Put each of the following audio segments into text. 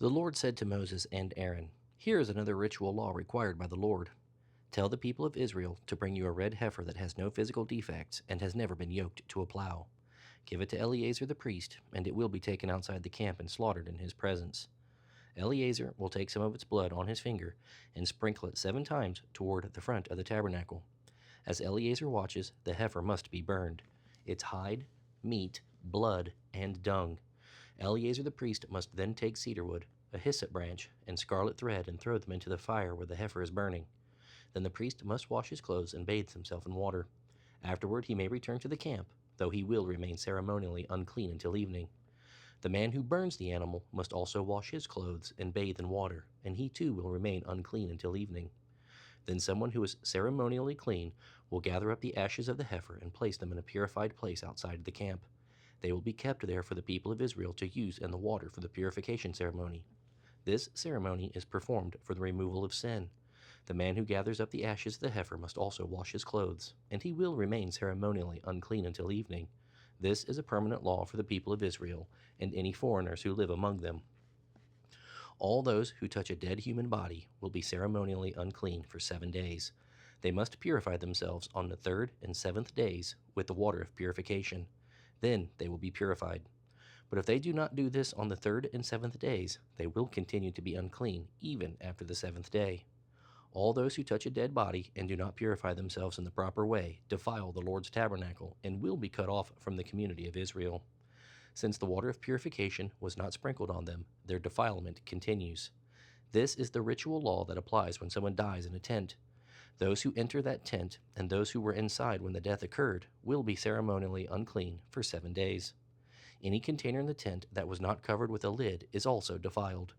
The Lord said to Moses and Aaron, "Here is another ritual law required by the Lord. Tell the people of Israel to bring you a red heifer that has no physical defects and has never been yoked to a plow. Give it to Eleazar the priest, and it will be taken outside the camp and slaughtered in his presence. Eleazar will take some of its blood on his finger and sprinkle it 7 times toward the front of the tabernacle. As Eleazar watches, the heifer must be burned, its hide, meat, blood, and dung. Eleazar the priest must then take cedar wood, a hyssop branch, and scarlet thread and throw them into the fire where the heifer is burning. Then the priest must wash his clothes and bathe himself in water. Afterward he may return to the camp, though he will remain ceremonially unclean until evening. The man who burns the animal must also wash his clothes and bathe in water, and he too will remain unclean until evening. Then someone who is ceremonially clean will gather up the ashes of the heifer and place them in a purified place outside the camp. They will be kept there for the people of Israel to use in the water for the purification ceremony. This ceremony is performed for the removal of sin. The man who gathers up the ashes of the heifer must also wash his clothes, and he will remain ceremonially unclean until evening. This is a permanent law for the people of Israel and any foreigners who live among them. All those who touch a dead human body will be ceremonially unclean for 7 days. They must purify themselves on the 3rd and 7th days with the water of purification. Then they will be purified. But if they do not do this on the 3rd and 7th days, they will continue to be unclean even after the 7th day. All those who touch a dead body and do not purify themselves in the proper way defile the Lord's tabernacle and will be cut off from the community of Israel. Since the water of purification was not sprinkled on them, their defilement continues. This is the ritual law that applies when someone dies in a tent. Those who enter that tent and those who were inside when the death occurred will be ceremonially unclean for 7 days. Any container in the tent that was not covered with a lid is also defiled.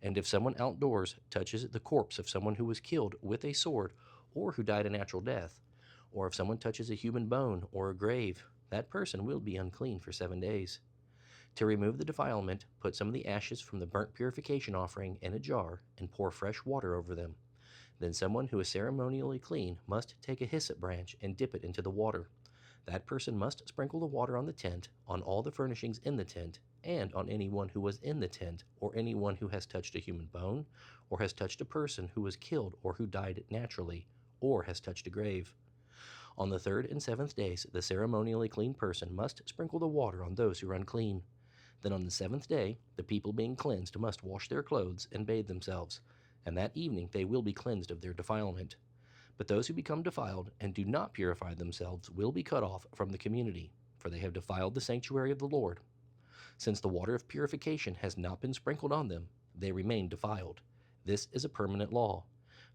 And if someone outdoors touches the corpse of someone who was killed with a sword or who died a natural death, or if someone touches a human bone or a grave, that person will be unclean for 7 days. To remove the defilement, put some of the ashes from the burnt purification offering in a jar and pour fresh water over them. Then someone who is ceremonially clean must take a hyssop branch and dip it into the water. That person must sprinkle the water on the tent, on all the furnishings in the tent, and on anyone who was in the tent, or anyone who has touched a human bone, or has touched a person who was killed or who died naturally, or has touched a grave. On the 3rd and 7th days, the ceremonially clean person must sprinkle the water on those who are unclean. Then on the 7th day, the people being cleansed must wash their clothes and bathe themselves, and that evening they will be cleansed of their defilement. But those who become defiled and do not purify themselves will be cut off from the community, for they have defiled the sanctuary of the Lord. Since the water of purification has not been sprinkled on them, they remain defiled. This is a permanent law.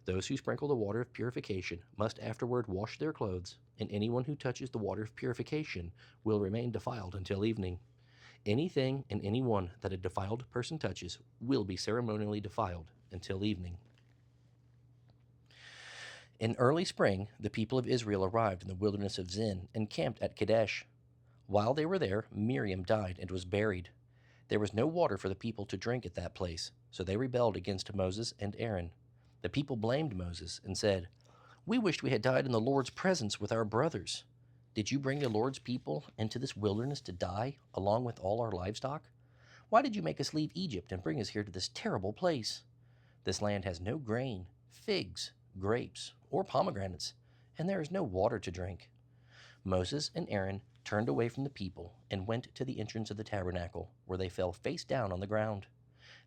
Those who sprinkle the water of purification must afterward wash their clothes, and anyone who touches the water of purification will remain defiled until evening. Anything and anyone that a defiled person touches will be ceremonially defiled until evening. In early spring, the people of Israel arrived in the wilderness of Zin and camped at Kadesh. While they were there, Miriam died and was buried. There was no water for the people to drink at that place, so they rebelled against Moses and Aaron. The people blamed Moses and said, "We wished we had died in the Lord's presence with our brothers. Did you bring the Lord's people into this wilderness to die, along with all our livestock? Why did you make us leave Egypt and bring us here to this terrible place? This land has no grain, figs, grapes, or pomegranates, and there is no water to drink." Moses and Aaron turned away from the people and went to the entrance of the tabernacle, where they fell face down on the ground.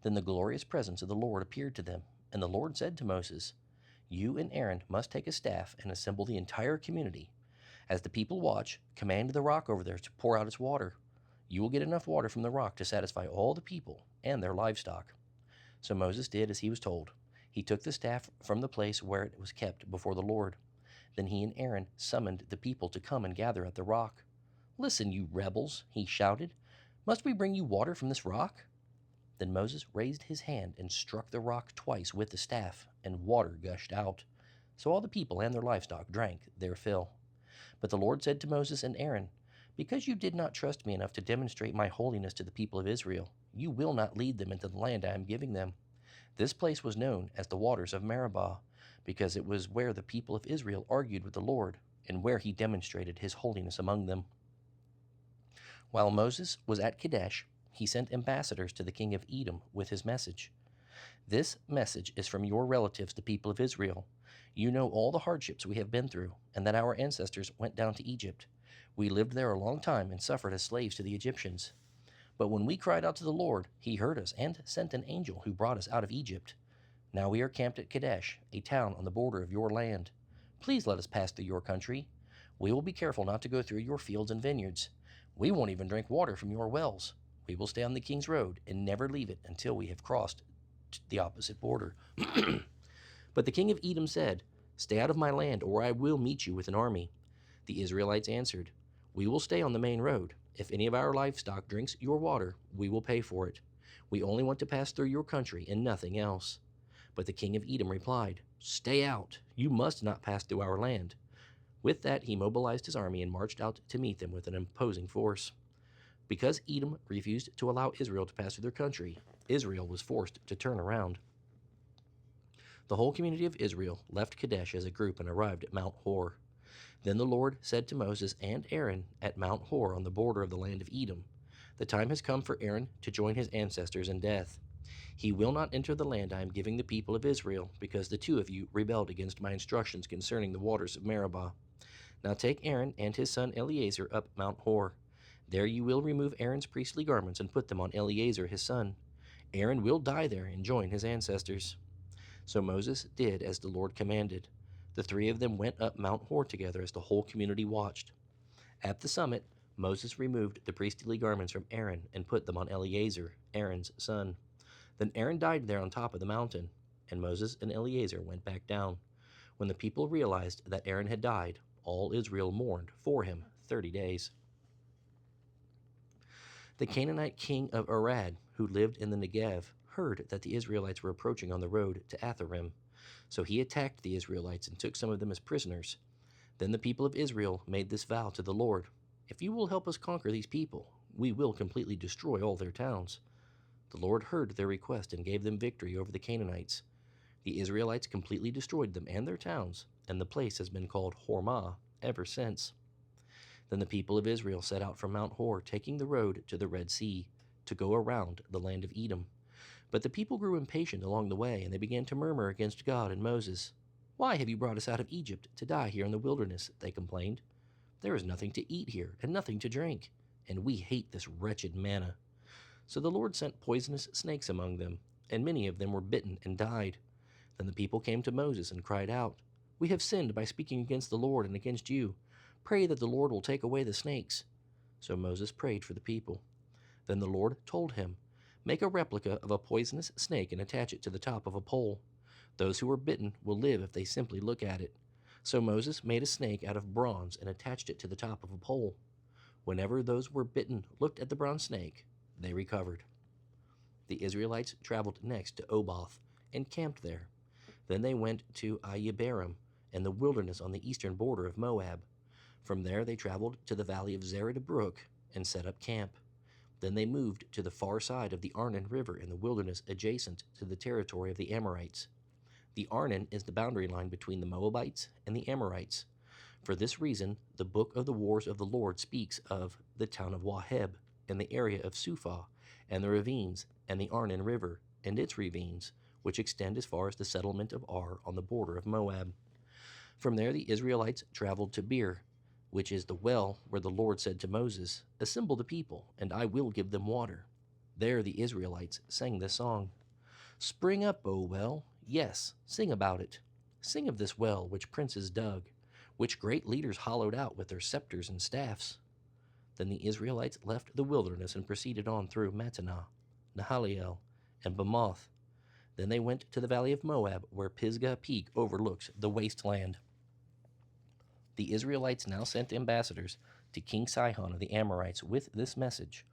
Then the glorious presence of the Lord appeared to them, and the Lord said to Moses, "You and Aaron must take a staff and assemble the entire community. As the people watch, command the rock over there to pour out its water. You will get enough water from the rock to satisfy all the people and their livestock." So Moses did as he was told. He took the staff from the place where it was kept before the Lord. Then he and Aaron summoned the people to come and gather at the rock. "Listen, you rebels," he shouted. "Must we bring you water from this rock?" Then Moses raised his hand and struck the rock twice with the staff, and water gushed out. So all the people and their livestock drank their fill. But the Lord said to Moses and Aaron, "Because you did not trust me enough to demonstrate my holiness to the people of Israel, you will not lead them into the land I am giving them." This place was known as the waters of Meribah, because it was where the people of Israel argued with the Lord, and where he demonstrated his holiness among them. While Moses was at Kadesh, he sent ambassadors to the king of Edom with his message. This message is from your relatives, the people of Israel. You know all the hardships we have been through, and that our ancestors went down to Egypt. We lived there a long time and suffered as slaves to the Egyptians. But when we cried out to the Lord, he heard us and sent an angel who brought us out of Egypt. Now we are camped at Kadesh, a town on the border of your land. Please let us pass through your country. We will be careful not to go through your fields and vineyards. We won't even drink water from your wells. We will stay on the king's road and never leave it until we have crossed the opposite border. But the king of Edom said, Stay out of my land, or I will meet you with an army. The Israelites answered, We will stay on the main road. If any of our livestock drinks your water, we will pay for it. We only want to pass through your country and nothing else. But the king of Edom replied, Stay out. You must not pass through our land. With that, he mobilized his army and marched out to meet them with an imposing force. Because Edom refused to allow Israel to pass through their country, Israel was forced to turn around. The whole community of Israel left Kadesh as a group and arrived at Mount Hor. Then the Lord said to Moses and Aaron at Mount Hor on the border of the land of Edom, The time has come for Aaron to join his ancestors in death. He will not enter the land I am giving the people of Israel, because the two of you rebelled against my instructions concerning the waters of Meribah. Now take Aaron and his son Eleazar up Mount Hor. There you will remove Aaron's priestly garments and put them on Eleazar his son. Aaron will die there and join his ancestors. So Moses did as the Lord commanded. The three of them went up Mount Hor together as the whole community watched. At the summit, Moses removed the priestly garments from Aaron and put them on Eleazar, Aaron's son. Then Aaron died there on top of the mountain, and Moses and Eleazar went back down. When the people realized that Aaron had died, all Israel mourned for him 30 days. The Canaanite king of Arad, who lived in the Negev, heard that the Israelites were approaching on the road to Atharim. So he attacked the Israelites and took some of them as prisoners. Then the people of Israel made this vow to the Lord, If you will help us conquer these people, we will completely destroy all their towns. The Lord heard their request and gave them victory over the Canaanites. The Israelites completely destroyed them and their towns, and the place has been called Hormah ever since. Then the people of Israel set out from Mount Hor, taking the road to the Red Sea, to go around the land of Edom. But the people grew impatient along the way, and they began to murmur against God and Moses. Why have you brought us out of Egypt to die here in the wilderness? They complained. There is nothing to eat here and nothing to drink, and we hate this wretched manna. So the Lord sent poisonous snakes among them, and many of them were bitten and died. Then the people came to Moses and cried out, We have sinned by speaking against the Lord and against you. Pray that the Lord will take away the snakes. So Moses prayed for the people. Then the Lord told him, Make a replica of a poisonous snake and attach it to the top of a pole. Those who are bitten will live if they simply look at it. So Moses made a snake out of bronze and attached it to the top of a pole. Whenever those who were bitten looked at the bronze snake, they recovered. The Israelites traveled next to Oboth and camped there. Then they went to Ayeberim and the wilderness on the eastern border of Moab. From there they traveled to the valley of Zered Brook and set up camp. Then they moved to the far side of the Arnon River in the wilderness adjacent to the territory of the Amorites. The Arnon is the boundary line between the Moabites and the Amorites. For this reason, the book of the wars of the Lord speaks of the town of Waheb and the area of Suphah and the ravines and the Arnon River and its ravines, which extend as far as the settlement of Ar on the border of Moab. From there the Israelites traveled to Beer, which is the well where the Lord said to Moses, Assemble the people, and I will give them water. There the Israelites sang this song. Spring up, O well, yes, sing about it. Sing of this well which princes dug, which great leaders hollowed out with their scepters and staffs. Then the Israelites left the wilderness and proceeded on through Mattanah, Nahaliel, and Bamoth. Then they went to the valley of Moab, where Pisgah Peak overlooks the wasteland. The Israelites now sent ambassadors to King Sihon of the Amorites with this message,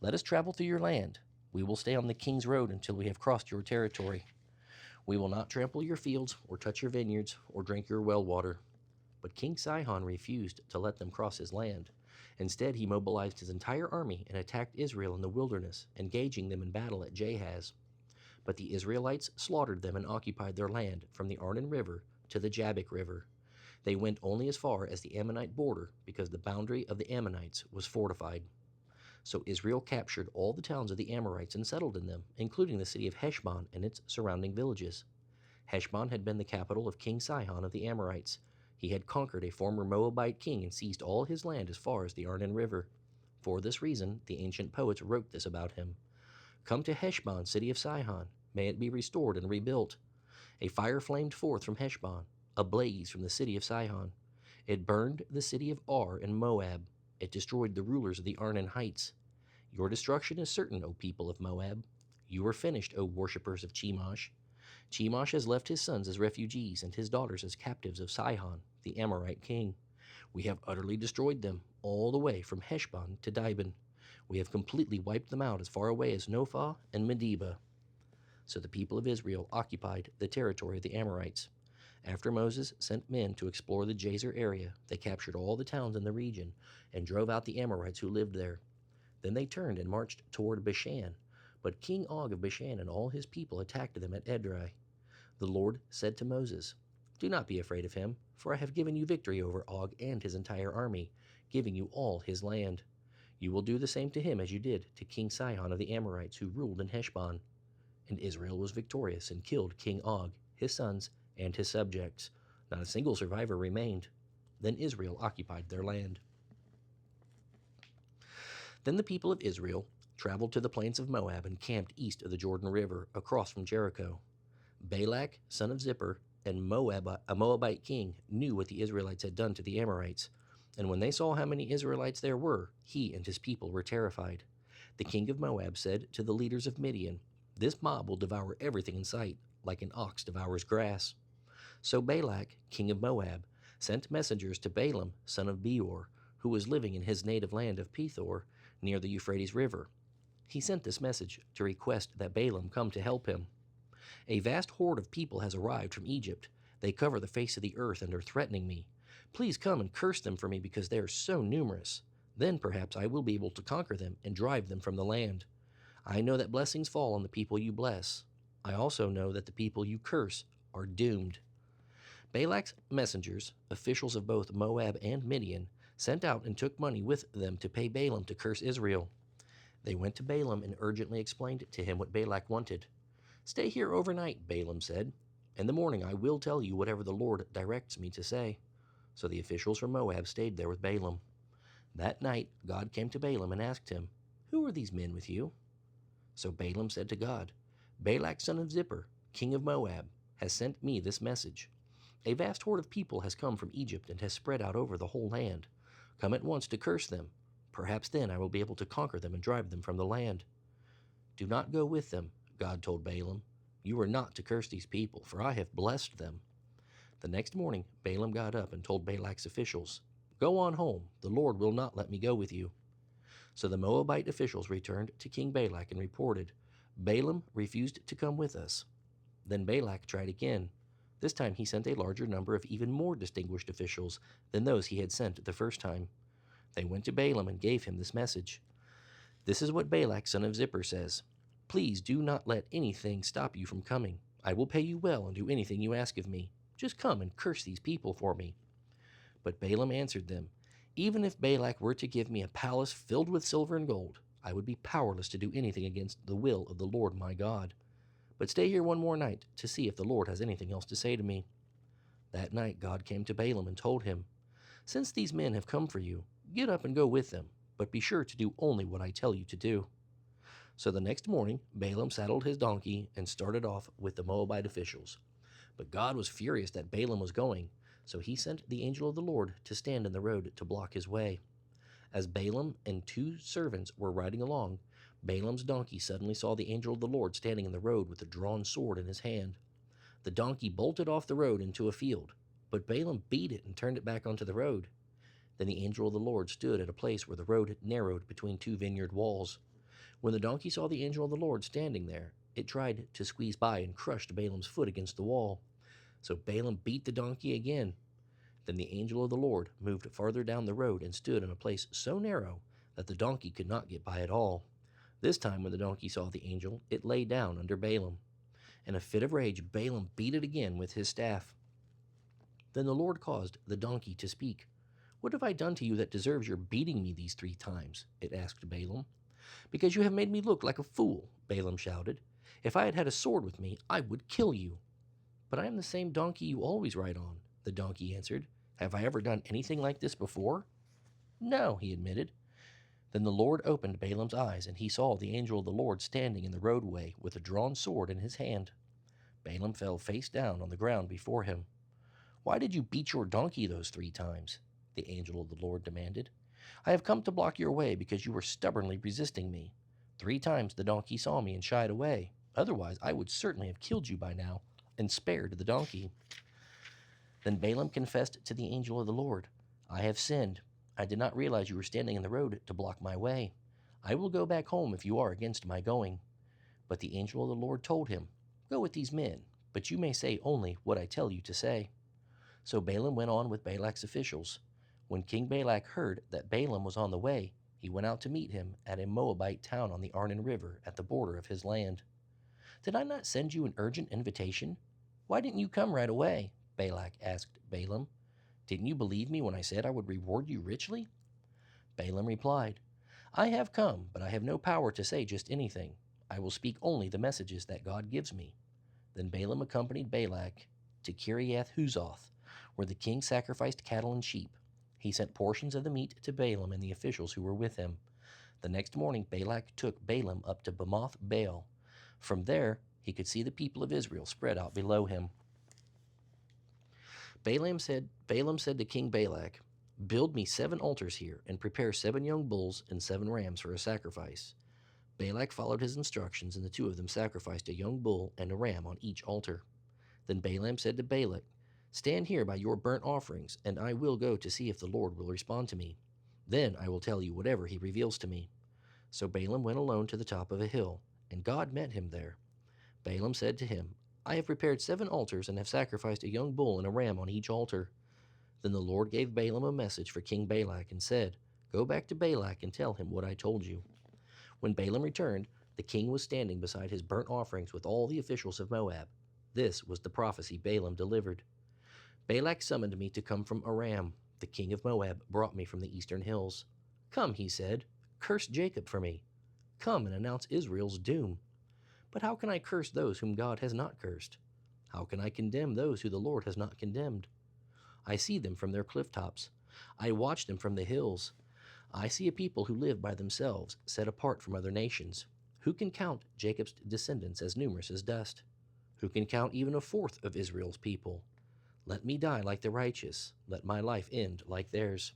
Let us travel through your land. We will stay on the king's road until we have crossed your territory. We will not trample your fields or touch your vineyards or drink your well water. But King Sihon refused to let them cross his land. Instead, he mobilized his entire army and attacked Israel in the wilderness, engaging them in battle at Jahaz. But the Israelites slaughtered them and occupied their land from the Arnon River to the Jabbok River. They went only as far as the Ammonite border because the boundary of the Ammonites was fortified. So Israel captured all the towns of the Amorites and settled in them, including the city of Heshbon and its surrounding villages. Heshbon had been the capital of King Sihon of the Amorites. He had conquered a former Moabite king and seized all his land as far as the Arnon River. For this reason, the ancient poets wrote this about him. Come to Heshbon, city of Sihon. May it be restored and rebuilt. A fire flamed forth from Heshbon, a blaze from the city of Sihon. It burned the city of Ar in Moab. It destroyed the rulers of the Arnon heights. Your destruction is certain, O people of Moab. You are finished, O worshippers of Chemosh. Chemosh has left his sons as refugees and his daughters as captives of Sihon, the Amorite king. We have utterly destroyed them, all the way from Heshbon to Dibon. We have completely wiped them out as far away as Nophah and Medeba. So the people of Israel occupied the territory of the Amorites. After Moses sent men to explore the Jazer area, they captured all the towns in the region and drove out the Amorites who lived there. Then they turned and marched toward Bashan. But King Og of Bashan and all his people attacked them at Edrei. The Lord said to Moses, Do not be afraid of him, for I have given you victory over Og and his entire army, giving you all his land. You will do the same to him as you did to King Sihon of the Amorites who ruled in Heshbon. And Israel was victorious and killed King Og, his sons, and his subjects. Not a single survivor remained. Then Israel occupied their land. Then the people of Israel traveled to the plains of Moab and camped east of the Jordan River, across from Jericho. Balak, son of Zippor, and a Moabite king, knew what the Israelites had done to the Amorites. And when they saw how many Israelites there were, he and his people were terrified. The king of Moab said to the leaders of Midian, This mob will devour everything in sight, like an ox devours grass. So Balak, king of Moab, sent messengers to Balaam, son of Beor, who was living in his native land of Pethor, near the Euphrates River. He sent this message to request that Balaam come to help him. A vast horde of people has arrived from Egypt. They cover the face of the earth and are threatening me. Please come and curse them for me because they are so numerous. Then perhaps I will be able to conquer them and drive them from the land. I know that blessings fall on the people you bless. I also know that the people you curse are doomed. Balak's messengers, officials of both Moab and Midian, sent out and took money with them to pay Balaam to curse Israel. They went to Balaam and urgently explained to him what Balak wanted. Stay here overnight, Balaam said. In the morning I will tell you whatever the Lord directs me to say. So the officials from Moab stayed there with Balaam. That night God came to Balaam and asked him, Who are these men with you? So Balaam said to God, Balak, son of Zippor, king of Moab, has sent me this message. A vast horde of people has come from Egypt and has spread out over the whole land. Come at once to curse them. Perhaps then I will be able to conquer them and drive them from the land. Do not go with them, God told Balaam. You are not to curse these people, for I have blessed them. The next morning, Balaam got up and told Balak's officials, Go on home, the Lord will not let me go with you. So the Moabite officials returned to King Balak and reported, Balaam refused to come with us. Then Balak tried again. This time he sent a larger number of even more distinguished officials than those he had sent the first time. They went to Balaam and gave him this message. This is what Balak, son of Zippor, says. Please do not let anything stop you from coming. I will pay you well and do anything you ask of me. Just come and curse these people for me. But Balaam answered them, Even if Balak were to give me a palace filled with silver and gold, I would be powerless to do anything against the will of the Lord my God. But stay here one more night to see if the Lord has anything else to say to me. That night God came to Balaam and told him, Since these men have come for you, get up and go with them, but be sure to do only what I tell you to do. So the next morning, Balaam saddled his donkey and started off with the Moabite officials. But God was furious that Balaam was going, so he sent the angel of the Lord to stand in the road to block his way. As Balaam and 2 servants were riding along, Balaam's donkey suddenly saw the angel of the Lord standing in the road with a drawn sword in his hand. The donkey bolted off the road into a field, but Balaam beat it and turned it back onto the road. Then the angel of the Lord stood at a place where the road narrowed between 2 vineyard walls. When the donkey saw the angel of the Lord standing there, it tried to squeeze by and crushed Balaam's foot against the wall. So Balaam beat the donkey again. Then the angel of the Lord moved farther down the road and stood in a place so narrow that the donkey could not get by at all. This time when the donkey saw the angel, it lay down under Balaam. In a fit of rage, Balaam beat it again with his staff. Then the Lord caused the donkey to speak. "What have I done to you that deserves your beating me these 3 times?" it asked Balaam. "Because you have made me look like a fool," Balaam shouted. "If I had had a sword with me, I would kill you." "But I am the same donkey you always ride on," the donkey answered. "Have I ever done anything like this before?" "No," he admitted. Then the Lord opened Balaam's eyes, and he saw the angel of the Lord standing in the roadway with a drawn sword in his hand. Balaam fell face down on the ground before him. "Why did you beat your donkey those 3 times?" the angel of the Lord demanded. "I have come to block your way because you were stubbornly resisting me. 3 times the donkey saw me and shied away. Otherwise, I would certainly have killed you by now and spared the donkey." Then Balaam confessed to the angel of the Lord, "I have sinned. I did not realize you were standing in the road to block my way. I will go back home if you are against my going." But the angel of the Lord told him, "Go with these men, but you may say only what I tell you to say." So Balaam went on with Balak's officials. When King Balak heard that Balaam was on the way, he went out to meet him at a Moabite town on the Arnon River at the border of his land. "Did I not send you an urgent invitation? Why didn't you come right away?" Balak asked Balaam. "Didn't you believe me when I said I would reward you richly?" Balaam replied, "I have come, but I have no power to say just anything. I will speak only the messages that God gives me." Then Balaam accompanied Balak to Kiriath Huzoth, where the king sacrificed cattle and sheep. He sent portions of the meat to Balaam and the officials who were with him. The next morning Balak took Balaam up to Bamoth Baal. From there he could see the people of Israel spread out below him. Balaam said to King Balak, "Build me 7 altars here, and prepare 7 young bulls and 7 rams for a sacrifice." Balak followed his instructions, and the 2 of them sacrificed a young bull and a ram on each altar. Then Balaam said to Balak, "Stand here by your burnt offerings, and I will go to see if the Lord will respond to me. Then I will tell you whatever he reveals to me." So Balaam went alone to the top of a hill, and God met him there. Balaam said to him, "I have prepared 7 altars and have sacrificed a young bull and a ram on each altar." Then the Lord gave Balaam a message for King Balak and said, "Go back to Balak and tell him what I told you." When Balaam returned, the king was standing beside his burnt offerings with all the officials of Moab. This was the prophecy Balaam delivered. "Balak summoned me to come from Aram. The king of Moab brought me from the eastern hills. 'Come,' he said, 'curse Jacob for me. Come and announce Israel's doom.' But how can I curse those whom God has not cursed? How can I condemn those who the Lord has not condemned? I see them from their cliff tops. I watch them from the hills. I see a people who live by themselves, set apart from other nations. Who can count Jacob's descendants as numerous as dust? Who can count even a fourth of Israel's people? Let me die like the righteous. Let my life end like theirs."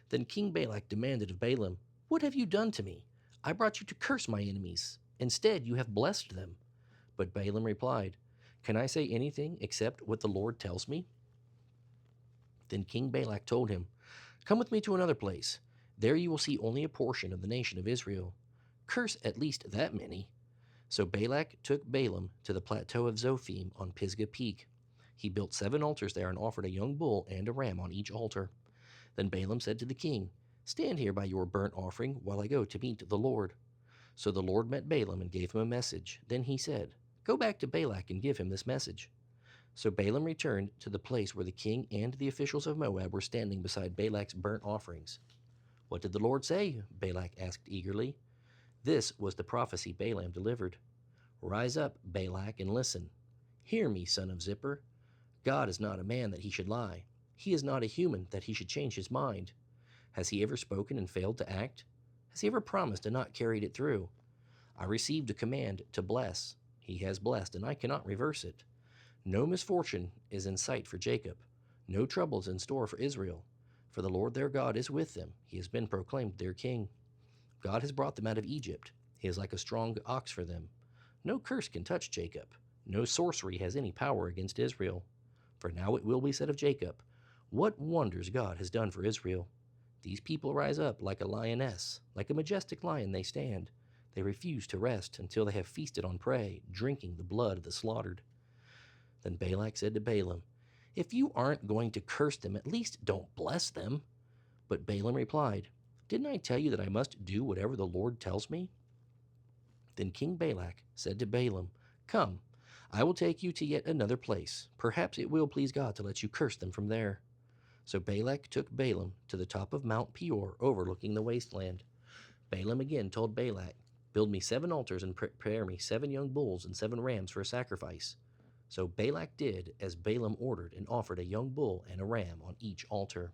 Then King Balak demanded of Balaam, "What have you done to me? I brought you to curse my enemies. Instead, you have blessed them." But Balaam replied, "Can I say anything except what the Lord tells me?" Then King Balak told him, "Come with me to another place. There you will see only a portion of the nation of Israel. Curse at least that many." So Balak took Balaam to the plateau of Zophim on Pisgah Peak. He built 7 altars there and offered a young bull and a ram on each altar. Then Balaam said to the king, "Stand here by your burnt offering while I go to meet the Lord." So the Lord met Balaam and gave him a message. Then he said, "Go back to Balak and give him this message." So Balaam returned to the place where the king and the officials of Moab were standing beside Balak's burnt offerings. "What did the Lord say?" Balak asked eagerly. This was the prophecy Balaam delivered. "Rise up, Balak, and listen. Hear me, son of Zippor. God is not a man that he should lie. He is not a human that he should change his mind. Has he ever spoken and failed to act? Has he ever promised and not carried it through? I received a command to bless. He has blessed, and I cannot reverse it. No misfortune is in sight for Jacob. No trouble is in store for Israel. For the Lord their God is with them. He has been proclaimed their king. God has brought them out of Egypt. He is like a strong ox for them. No curse can touch Jacob. No sorcery has any power against Israel. For now it will be said of Jacob, 'What wonders God has done for Israel!' These people rise up like a lioness. Like a majestic lion they stand. They refuse to rest until they have feasted on prey, drinking the blood of the slaughtered." Then Balak said to Balaam, "If you aren't going to curse them, at least don't bless them." But Balaam replied, "Didn't I tell you that I must do whatever the Lord tells me?" Then King Balak said to Balaam, "Come, I will take you to yet another place. Perhaps it will please God to let you curse them from there." So Balak took Balaam to the top of Mount Peor overlooking the wasteland. Balaam again told Balak, "Build me 7 altars and prepare me 7 young bulls and 7 rams for a sacrifice." So Balak did as Balaam ordered and offered a young bull and a ram on each altar.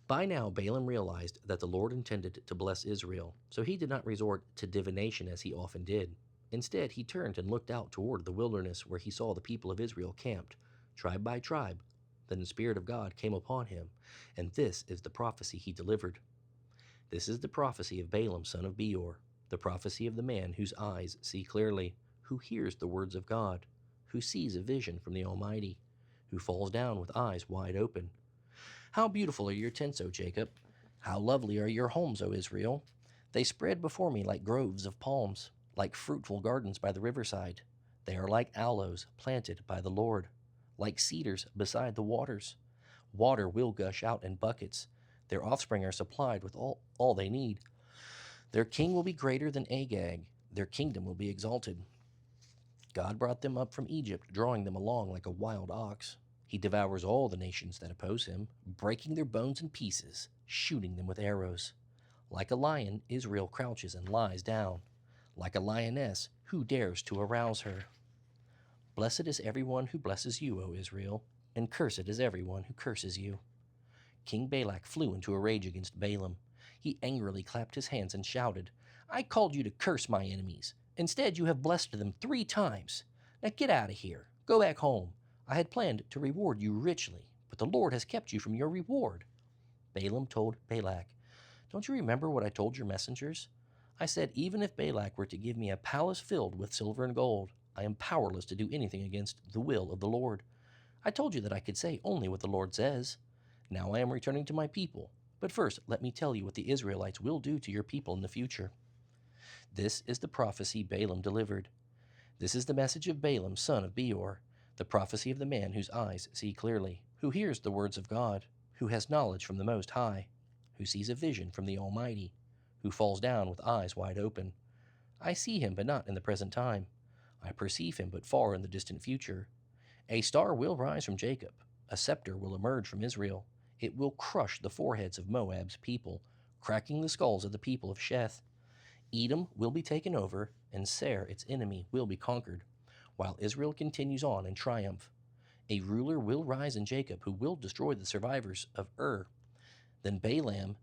By now Balaam realized that the Lord intended to bless Israel, so he did not resort to divination as he often did. Instead, he turned and looked out toward the wilderness where he saw the people of Israel camped, tribe by tribe. Then the Spirit of God came upon him, and this is the prophecy he delivered. This is the prophecy of Balaam son of Beor, the prophecy of the man whose eyes see clearly, who hears the words of God, who sees a vision from the Almighty, who falls down with eyes wide open. How beautiful are your tents, O Jacob! How lovely are your homes, O Israel! They spread before me like groves of palms, like fruitful gardens by the riverside. They are like aloes planted by the Lord, like cedars beside the waters. Water will gush out in buckets. Their offspring are supplied with all they need. Their king will be greater than Agag. Their kingdom will be exalted. God brought them up from Egypt, drawing them along like a wild ox. He devours all the nations that oppose him, breaking their bones in pieces, shooting them with arrows. Like a lion, Israel crouches and lies down. Like a lioness, who dares to arouse her? Blessed is everyone who blesses you, O Israel, and cursed is everyone who curses you. King Balak flew into a rage against Balaam. He angrily clapped his hands and shouted, "I called you to curse my enemies. Instead, you have blessed them 3 times. Now get out of here. Go back home. I had planned to reward you richly, but the Lord has kept you from your reward." Balaam told Balak, "Don't you remember what I told your messengers? I said even if Balak were to give me a palace filled with silver and gold, I am powerless to do anything against the will of the Lord. I told you that I could say only what the Lord says. Now I am returning to my people, but first let me tell you what the Israelites will do to your people in the future." This is the prophecy Balaam delivered. This is the message of Balaam son of Beor, the prophecy of the man whose eyes see clearly, who hears the words of God, who has knowledge from the Most High, who sees a vision from the Almighty, who falls down with eyes wide open. I see him, but not in the present time. I perceive him, but far in the distant future. A star will rise from Jacob. A scepter will emerge from Israel. It will crush the foreheads of Moab's people, cracking the skulls of the people of Sheth. Edom will be taken over, and Seir, its enemy, will be conquered, while Israel continues on in triumph. A ruler will rise in Jacob who will destroy the survivors of Ur. Then Balaam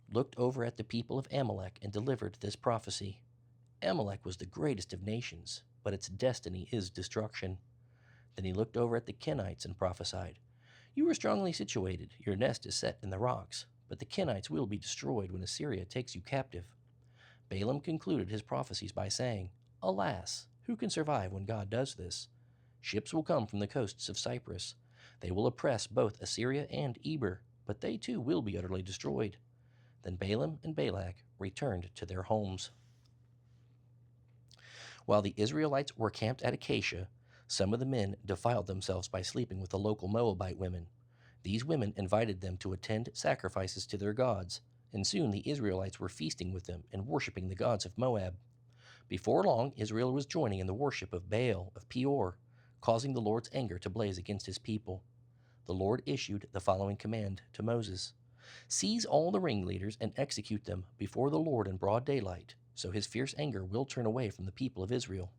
looked over at the people of Amalek and delivered this prophecy. Amalek was the greatest of nations, but its destiny is destruction. Then he looked over at the Kenites and prophesied, "You are strongly situated, your nest is set in the rocks, but the Kenites will be destroyed when Assyria takes you captive." Balaam concluded his prophecies by saying, "Alas, who can survive when God does this? Ships will come from the coasts of Cyprus. They will oppress both Assyria and Eber, but they too will be utterly destroyed." Then Balaam and Balak returned to their homes. While the Israelites were camped at Acacia, some of the men defiled themselves by sleeping with the local Moabite women. These women invited them to attend sacrifices to their gods, and soon the Israelites were feasting with them and worshiping the gods of Moab. Before long, Israel was joining in the worship of Baal of Peor, causing the Lord's anger to blaze against his people. The Lord issued the following command to Moses: "Seize all the ringleaders and execute them before the Lord in broad daylight, so his fierce anger will turn away from the people of Israel."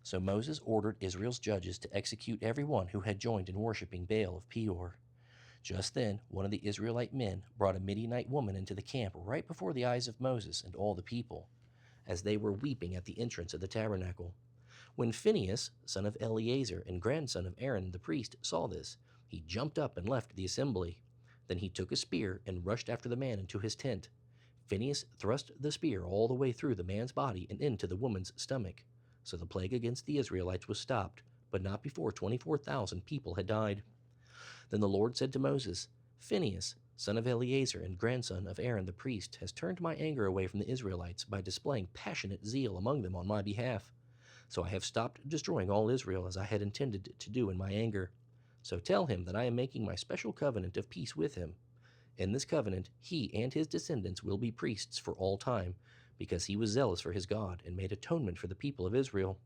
So Moses ordered Israel's judges to execute everyone who had joined in worshiping Baal of Peor. Just then, one of the Israelite men brought a Midianite woman into the camp right before the eyes of Moses and all the people, as they were weeping at the entrance of the tabernacle. When Phinehas, son of Eleazar and grandson of Aaron the priest, saw this, he jumped up and left the assembly. Then he took a spear and rushed after the man into his tent. Phinehas thrust the spear all the way through the man's body and into the woman's stomach. So the plague against the Israelites was stopped, but not before 24,000 people had died. Then the Lord said to Moses, "Phinehas, son of Eleazar and grandson of Aaron the priest, has turned my anger away from the Israelites by displaying passionate zeal among them on my behalf. So I have stopped destroying all Israel as I had intended to do in my anger. So tell him that I am making my special covenant of peace with him. In this covenant, he and his descendants will be priests for all time, because he was zealous for his God and made atonement for the people of Israel."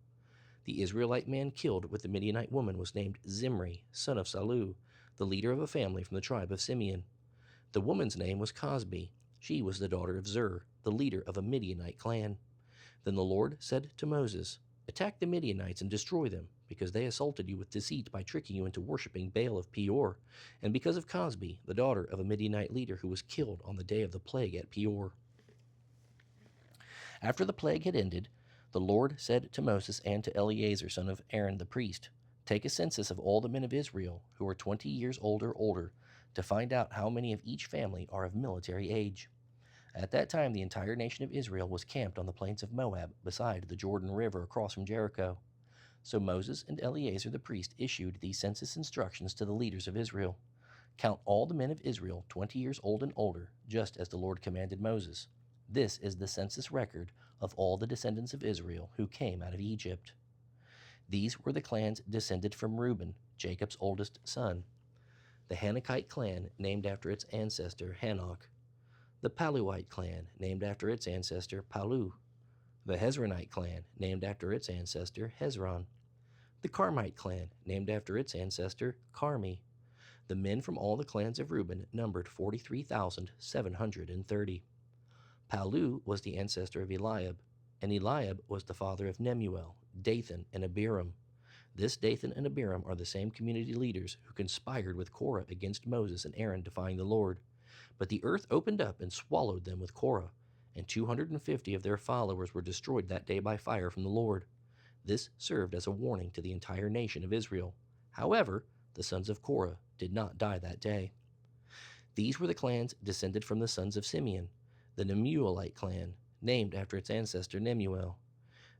The Israelite man killed with the Midianite woman was named Zimri, son of Salu. the leader of a family from the tribe of Simeon. The woman's name was Cosbi. She was the daughter of Zur, the leader of a Midianite clan. Then the Lord said to Moses, "Attack the Midianites and destroy them, because they assaulted you with deceit by tricking you into worshiping Baal of Peor, and because of Cosbi, the daughter of a Midianite leader who was killed on the day of the plague at Peor." After the plague had ended, the Lord said to Moses and to Eleazar, son of Aaron the priest, "Take a census of all the men of Israel who are 20 years old or older, to find out how many of each family are of military age." At that time, the entire nation of Israel was camped on the plains of Moab, beside the Jordan River across from Jericho. So Moses and Eleazar the priest issued these census instructions to the leaders of Israel. "Count all the men of Israel 20 years old and older, just as the Lord commanded Moses. This is the census record of all the descendants of Israel who came out of Egypt." These were the clans descended from Reuben, Jacob's oldest son. The Hanokite clan, named after its ancestor Hanok. The Paluite clan, named after its ancestor Palu. The Hezronite clan, named after its ancestor Hezron. The Carmite clan, named after its ancestor Carmi. The men from all the clans of Reuben numbered 43,730. Palu was the ancestor of Eliab, and Eliab was the father of Nemuel, Dathan, and Abiram. This Dathan and Abiram are the same community leaders who conspired with Korah against Moses and Aaron, defying the Lord. But the earth opened up and swallowed them with Korah, and 250 of their followers were destroyed that day by fire from the Lord. This served as a warning to the entire nation of Israel. However, the sons of Korah did not die that day. These were the clans descended from the sons of Simeon: the Nemuelite clan, named after its ancestor Nemuel;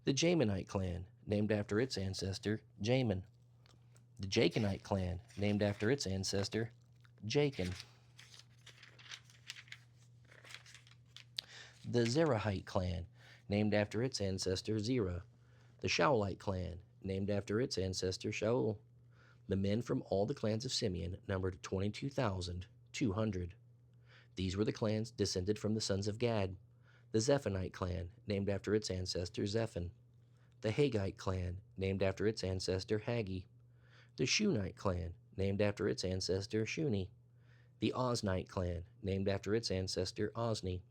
the Jaminite clan, named after its ancestor Jamin; the Jachinite clan, named after its ancestor Jachin; the Zerahite clan, named after its ancestor Zerah; the Shaulite clan, named after its ancestor Shaul. The men from all the clans of Simeon numbered 22,200. These were the clans descended from the sons of Gad: the Zephonite clan, named after its ancestor Zephon; the Haggite clan, named after its ancestor Haggi; the Shunite clan, named after its ancestor Shuni; the Oznite clan, named after its ancestor Ozni;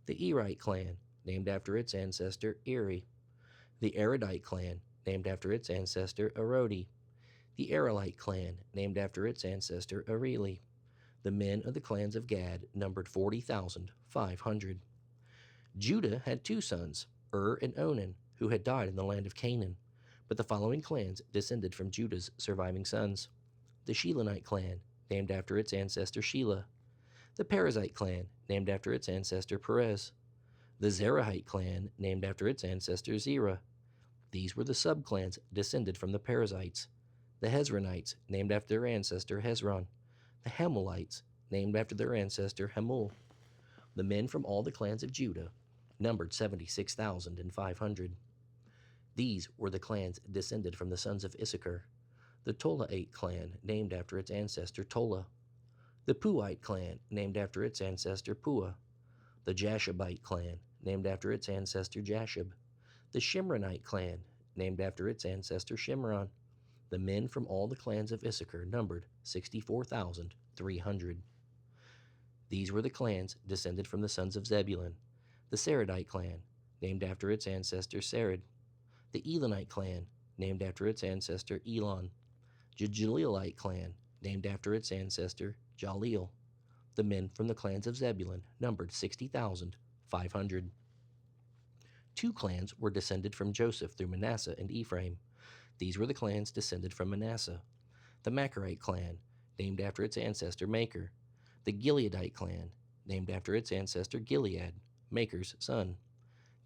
the Erite clan, named after its ancestor Eri; the Eridite clan, named after its ancestor Arodi; the Arelite clan, named after its ancestor Areli. The men of the clans of Gad numbered 40,500. Judah had two sons, and Onan, who had died in the land of Canaan. But the following clans descended from Judah's surviving sons: the Shilonite clan, named after its ancestor Shelah; the Perizzite clan, named after its ancestor Perez; the Zerahite clan, named after its ancestor Zerah. These were the subclans descended from the Perizzites: the Hezronites, named after their ancestor Hezron; the Hamulites, named after their ancestor Hamul. The men from all the clans of Judah numbered 76,500. These were the clans descended from the sons of Issachar: the Tolaite clan, named after its ancestor Tola; the Puite clan, named after its ancestor Pua; the Jashabite clan, named after its ancestor Jashub; the Shimronite clan, named after its ancestor Shimron. The men from all the clans of Issachar numbered 64,300. These were the clans descended from the sons of Zebulun: the Saradite clan, named after its ancestor Sarad; the Elonite clan, named after its ancestor Elon; the Jalilite clan, named after its ancestor Jalil. The men from the clans of Zebulun numbered 60,500. Two clans were descended from Joseph through Manasseh and Ephraim. These were the clans descended from Manasseh: the Machirite clan, named after its ancestor Machir; the Gileadite clan, named after its ancestor Gilead, Machir's son.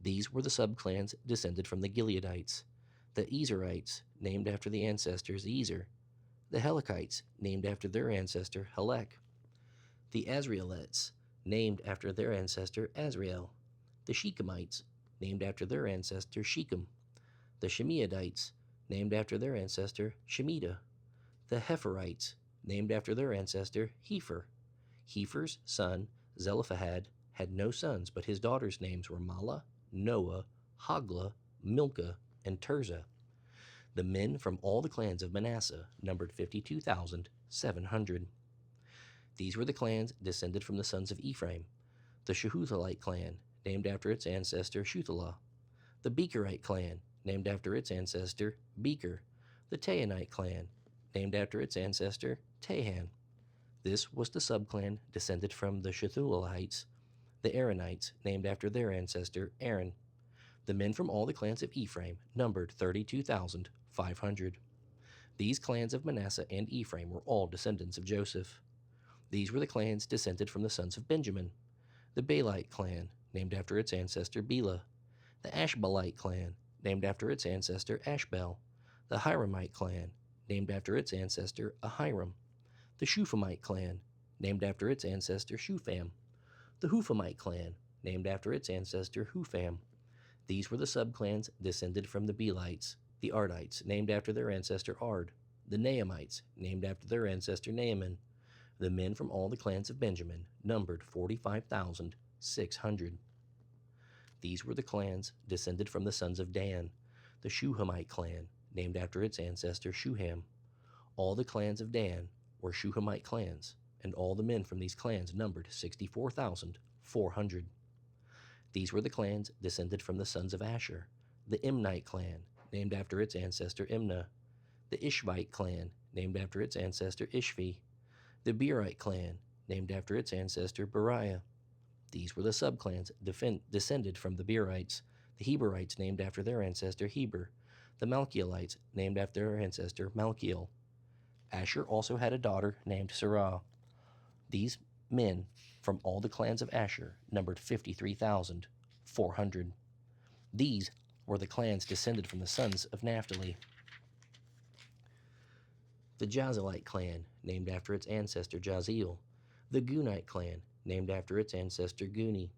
These were the subclans descended from the Gileadites: the Ezerites, named after the ancestors Ezer; the Helekites, named after their ancestor Helek; the Azraelites, named after their ancestor Azrael; the Shechemites, named after their ancestor Shechem; the Shemiadites, named after their ancestor Shemida; the Hepherites, named after their ancestor Hepher. Hepher's son Zelophehad had no sons, but his daughters' names were Mahlah, Noah, Hoglah, Milcah, and Tirzah. The men from all the clans of Manasseh numbered 52,700. These were the clans descended from the sons of Ephraim: the Shehuthalite clan, named after its ancestor Shuthelah; the Becherite clan, named after its ancestor Becher; the Tahanite clan, named after its ancestor Tahan. This was the subclan descended from the Shethulalites; the Aaronites, named after their ancestor Aaron. The men from all the clans of Ephraim numbered 32,500. These clans of Manasseh and Ephraim were all descendants of Joseph. These were the clans descended from the sons of Benjamin: the Balite clan, named after its ancestor Bela; the Ashbalite clan, named after its ancestor Ashbel; the Hiramite clan, named after its ancestor Ahiram; the Shuphamite clan, named after its ancestor Shupham; the Huphamite clan, named after its ancestor Hupham. These were the subclans descended from the Belites: the Ardites, named after their ancestor Ard; the Naamites, named after their ancestor Naaman. The men from all the clans of Benjamin numbered 45,600. These were the clans descended from the sons of Dan: the Shuhamite clan, named after its ancestor Shuham. All the clans of Dan were Shuhamite clans, and all the men from these clans numbered 64,400. These were the clans descended from the sons of Asher: the Imnite clan, named after its ancestor Imnah; the Ishvite clan, named after its ancestor Ishvi; the Beerite clan, named after its ancestor Beriah. These were the subclans descended from the Beerites: the Heberites, named after their ancestor Heber; the Malchielites, named after their ancestor Malchiel. Asher also had a daughter named Sarah. These men from all the clans of Asher numbered 53,400. These were the clans descended from the sons of Naphtali: the Jazalite clan, named after its ancestor Jaziel; the Gunite clan, named after its ancestor Guni;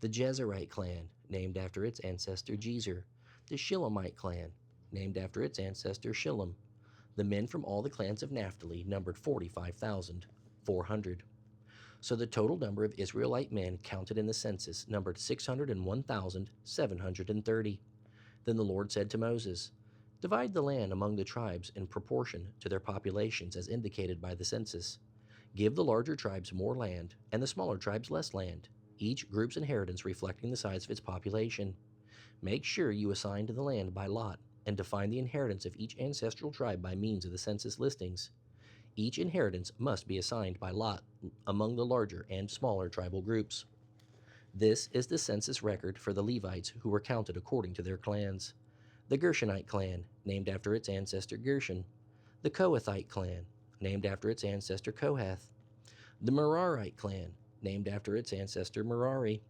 the Jezerite clan, named after its ancestor Jezer; the Shilamite clan, named after its ancestor Shillam. The men from all the clans of Naphtali numbered 45,400. So the total number of Israelite men counted in the census numbered 601,730. Then the Lord said to Moses, "Divide the land among the tribes in proportion to their populations as indicated by the census. Give the larger tribes more land, and the smaller tribes less land, each group's inheritance reflecting the size of its population. Make sure you assign to the land by lot, and define the inheritance of each ancestral tribe by means of the census listings. Each inheritance must be assigned by lot among the larger and smaller tribal groups." This is the census record for the Levites who were counted according to their clans: the Gershonite clan, named after its ancestor Gershon; the Kohathite clan, named after its ancestor Kohath; the Merarite clan, named after its ancestor Merari;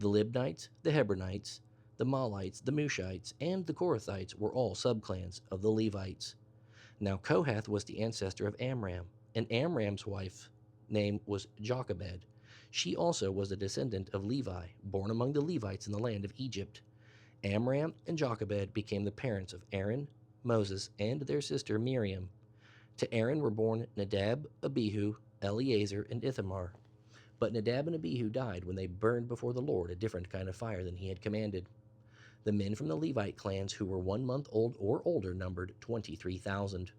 the Libnites, the Hebronites, the Malites, the Mushites, and the Korathites were all subclans of the Levites. Now Kohath was the ancestor of Amram, and Amram's wife's name was Jochebed. She also was a descendant of Levi, born among the Levites in the land of Egypt. Amram and Jochebed became the parents of Aaron, Moses, and their sister Miriam. To Aaron were born Nadab, Abihu, Eleazar, and Ithamar. But Nadab and Abihu died when they burned before the Lord a different kind of fire than he had commanded. The men from the Levite clans who were 1 month old or older numbered 23,000.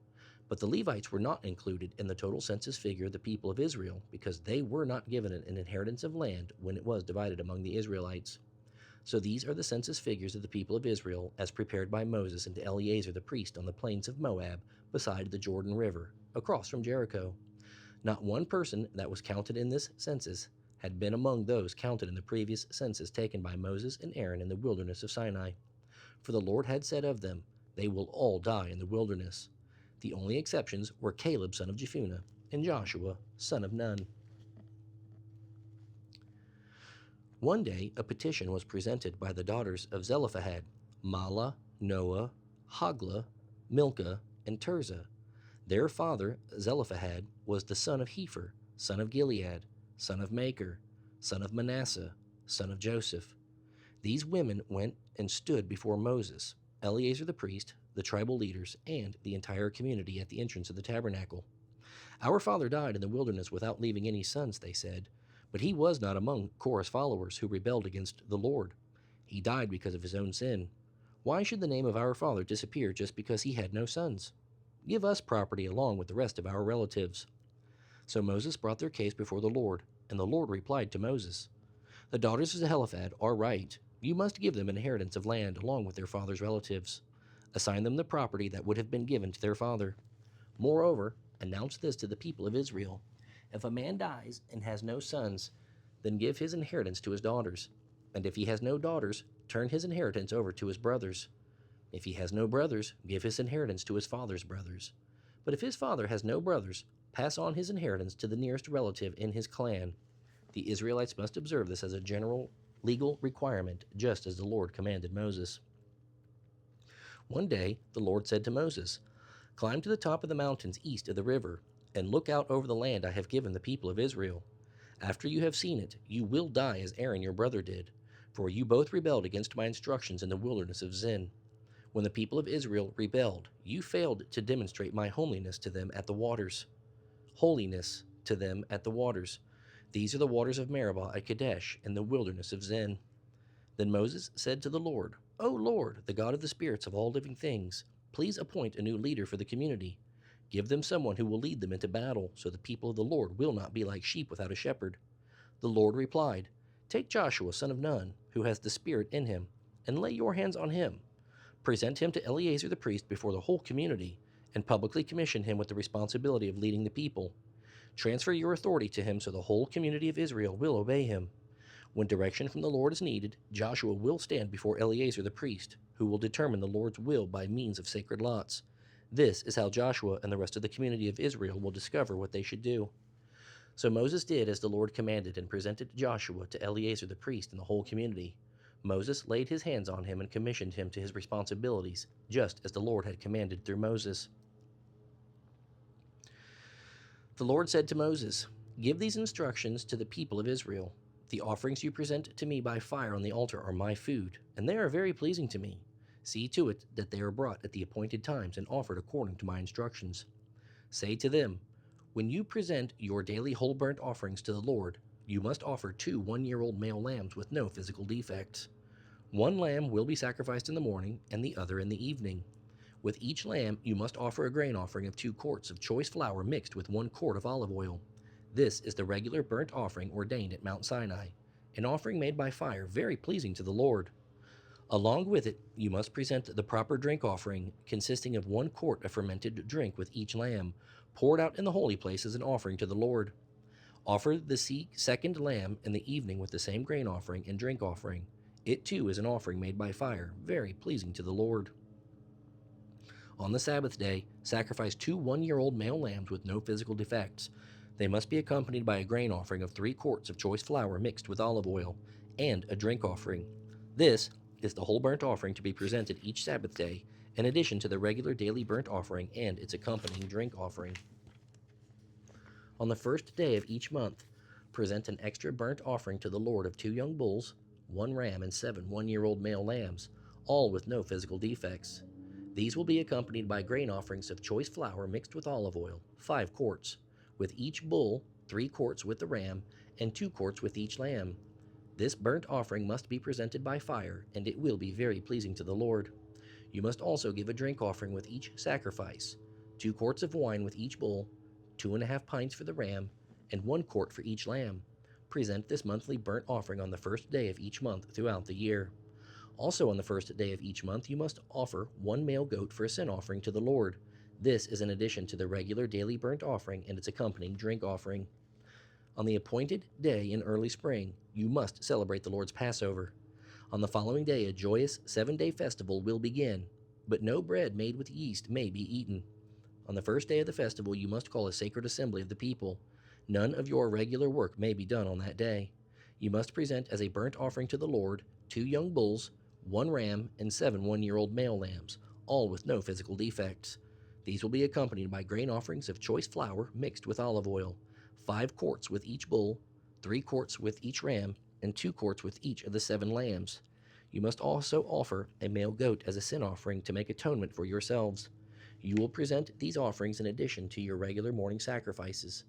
But the Levites were not included in the total census figure of the people of Israel because they were not given an inheritance of land when it was divided among the Israelites. So these are the census figures of the people of Israel as prepared by Moses and Eleazar the priest on the plains of Moab beside the Jordan River, across from Jericho. Not one person that was counted in this census had been among those counted in the previous census taken by Moses and Aaron in the wilderness of Sinai. For the Lord had said of them, "They will all die in the wilderness." The only exceptions were Caleb son of Jephunneh and Joshua son of Nun. One day a petition was presented by the daughters of Zelophehad: Mahlah, Noah, Hoglah, Milcah, and Tirzah. Their father, Zelophehad, was the son of Hepher, son of Gilead, son of Machir, son of Manasseh, son of Joseph. These women went and stood before Moses, Eleazar the priest, the tribal leaders, and the entire community at the entrance of the tabernacle. "Our father died in the wilderness without leaving any sons," they said, "but he was not among Korah's followers who rebelled against the Lord. He died because of his own sin. Why should the name of our father disappear just because he had no sons? Give us property along with the rest of our relatives." So Moses brought their case before the Lord, and the Lord replied to Moses, "The daughters of Zelophehad are right. You must give them an inheritance of land along with their father's relatives. Assign them the property that would have been given to their father. Moreover, announce this to the people of Israel: if a man dies and has no sons, then give his inheritance to his daughters. And if he has no daughters, turn his inheritance over to his brothers. If he has no brothers, give his inheritance to his father's brothers. But if his father has no brothers, pass on his inheritance to the nearest relative in his clan. The Israelites must observe this as a general legal requirement, just as the Lord commanded Moses." One day, the Lord said to Moses, "Climb to the top of the mountains east of the river, and look out over the land I have given the people of Israel. After you have seen it, you will die as Aaron your brother did, for you both rebelled against my instructions in the wilderness of Zin. When the people of Israel rebelled, you failed to demonstrate my holiness to them at the waters. Holiness to them at the waters. These are the waters of Meribah at Kadesh in the wilderness of Zin." Then Moses said to the Lord, "O Lord, the God of the spirits of all living things, please appoint a new leader for the community. Give them someone who will lead them into battle, so the people of the Lord will not be like sheep without a shepherd." The Lord replied, "Take Joshua, son of Nun, who has the Spirit in him, and lay your hands on him. Present him to Eleazar the priest before the whole community, and publicly commission him with the responsibility of leading the people. Transfer your authority to him so the whole community of Israel will obey him. When direction from the Lord is needed, Joshua will stand before Eleazar the priest, who will determine the Lord's will by means of sacred lots. This is how Joshua and the rest of the community of Israel will discover what they should do." So Moses did as the Lord commanded and presented Joshua to Eleazar the priest and the whole community. Moses laid his hands on him and commissioned him to his responsibilities, just as the Lord had commanded through Moses. The Lord said to Moses, "Give these instructions to the people of Israel. The offerings you present to me by fire on the altar are my food, and they are very pleasing to me. See to it that they are brought at the appointed times and offered according to my instructions. Say to them, when you present your daily whole burnt offerings to the Lord, you must offer 2 one-year-old male lambs with no physical defects. One lamb will be sacrificed in the morning and the other in the evening. With each lamb, you must offer a grain offering of 2 quarts of choice flour mixed with 1 quart of olive oil. This is the regular burnt offering ordained at Mount Sinai, an offering made by fire, very pleasing to the Lord. Along with it, you must present the proper drink offering, consisting of 1 quart of fermented drink with each lamb, poured out in the holy place as an offering to the Lord. Offer the second lamb in the evening with the same grain offering and drink offering. It too is an offering made by fire, very pleasing to the Lord. On the Sabbath day, sacrifice 2 one-year-old male lambs with no physical defects. They must be accompanied by a grain offering of 3 quarts of choice flour mixed with olive oil, and a drink offering. This is the whole burnt offering to be presented each Sabbath day, in addition to the regular daily burnt offering and its accompanying drink offering. On the first day of each month, present an extra burnt offering to the Lord of 2 young bulls, 1 ram, and 7 one-year-old male lambs, all with no physical defects. These will be accompanied by grain offerings of choice flour mixed with olive oil, 5 quarts, with each bull, 3 quarts with the ram, and 2 quarts with each lamb. This burnt offering must be presented by fire, and it will be very pleasing to the Lord. You must also give a drink offering with each sacrifice, 2 quarts of wine with each bull, 2.5 pints for the ram, and 1 quart for each lamb. Present this monthly burnt offering on the first day of each month throughout the year. Also on the first day of each month, you must offer 1 male goat for a sin offering to the Lord. This is in addition to the regular daily burnt offering and its accompanying drink offering. On the appointed day in early spring, you must celebrate the Lord's Passover. On the following day, a joyous 7-day festival will begin, but no bread made with yeast may be eaten. On the first day of the festival, you must call a sacred assembly of the people. None of your regular work may be done on that day. You must present as a burnt offering to the Lord 2 young bulls, 1 ram, and 7 one-year-old male lambs, all with no physical defects. These will be accompanied by grain offerings of choice flour mixed with olive oil, 5 quarts with each bull, 3 quarts with each ram, and 2 quarts with each of the 7 lambs. You must also offer a male goat as a sin offering to make atonement for yourselves. You will present these offerings in addition to your regular morning sacrifices.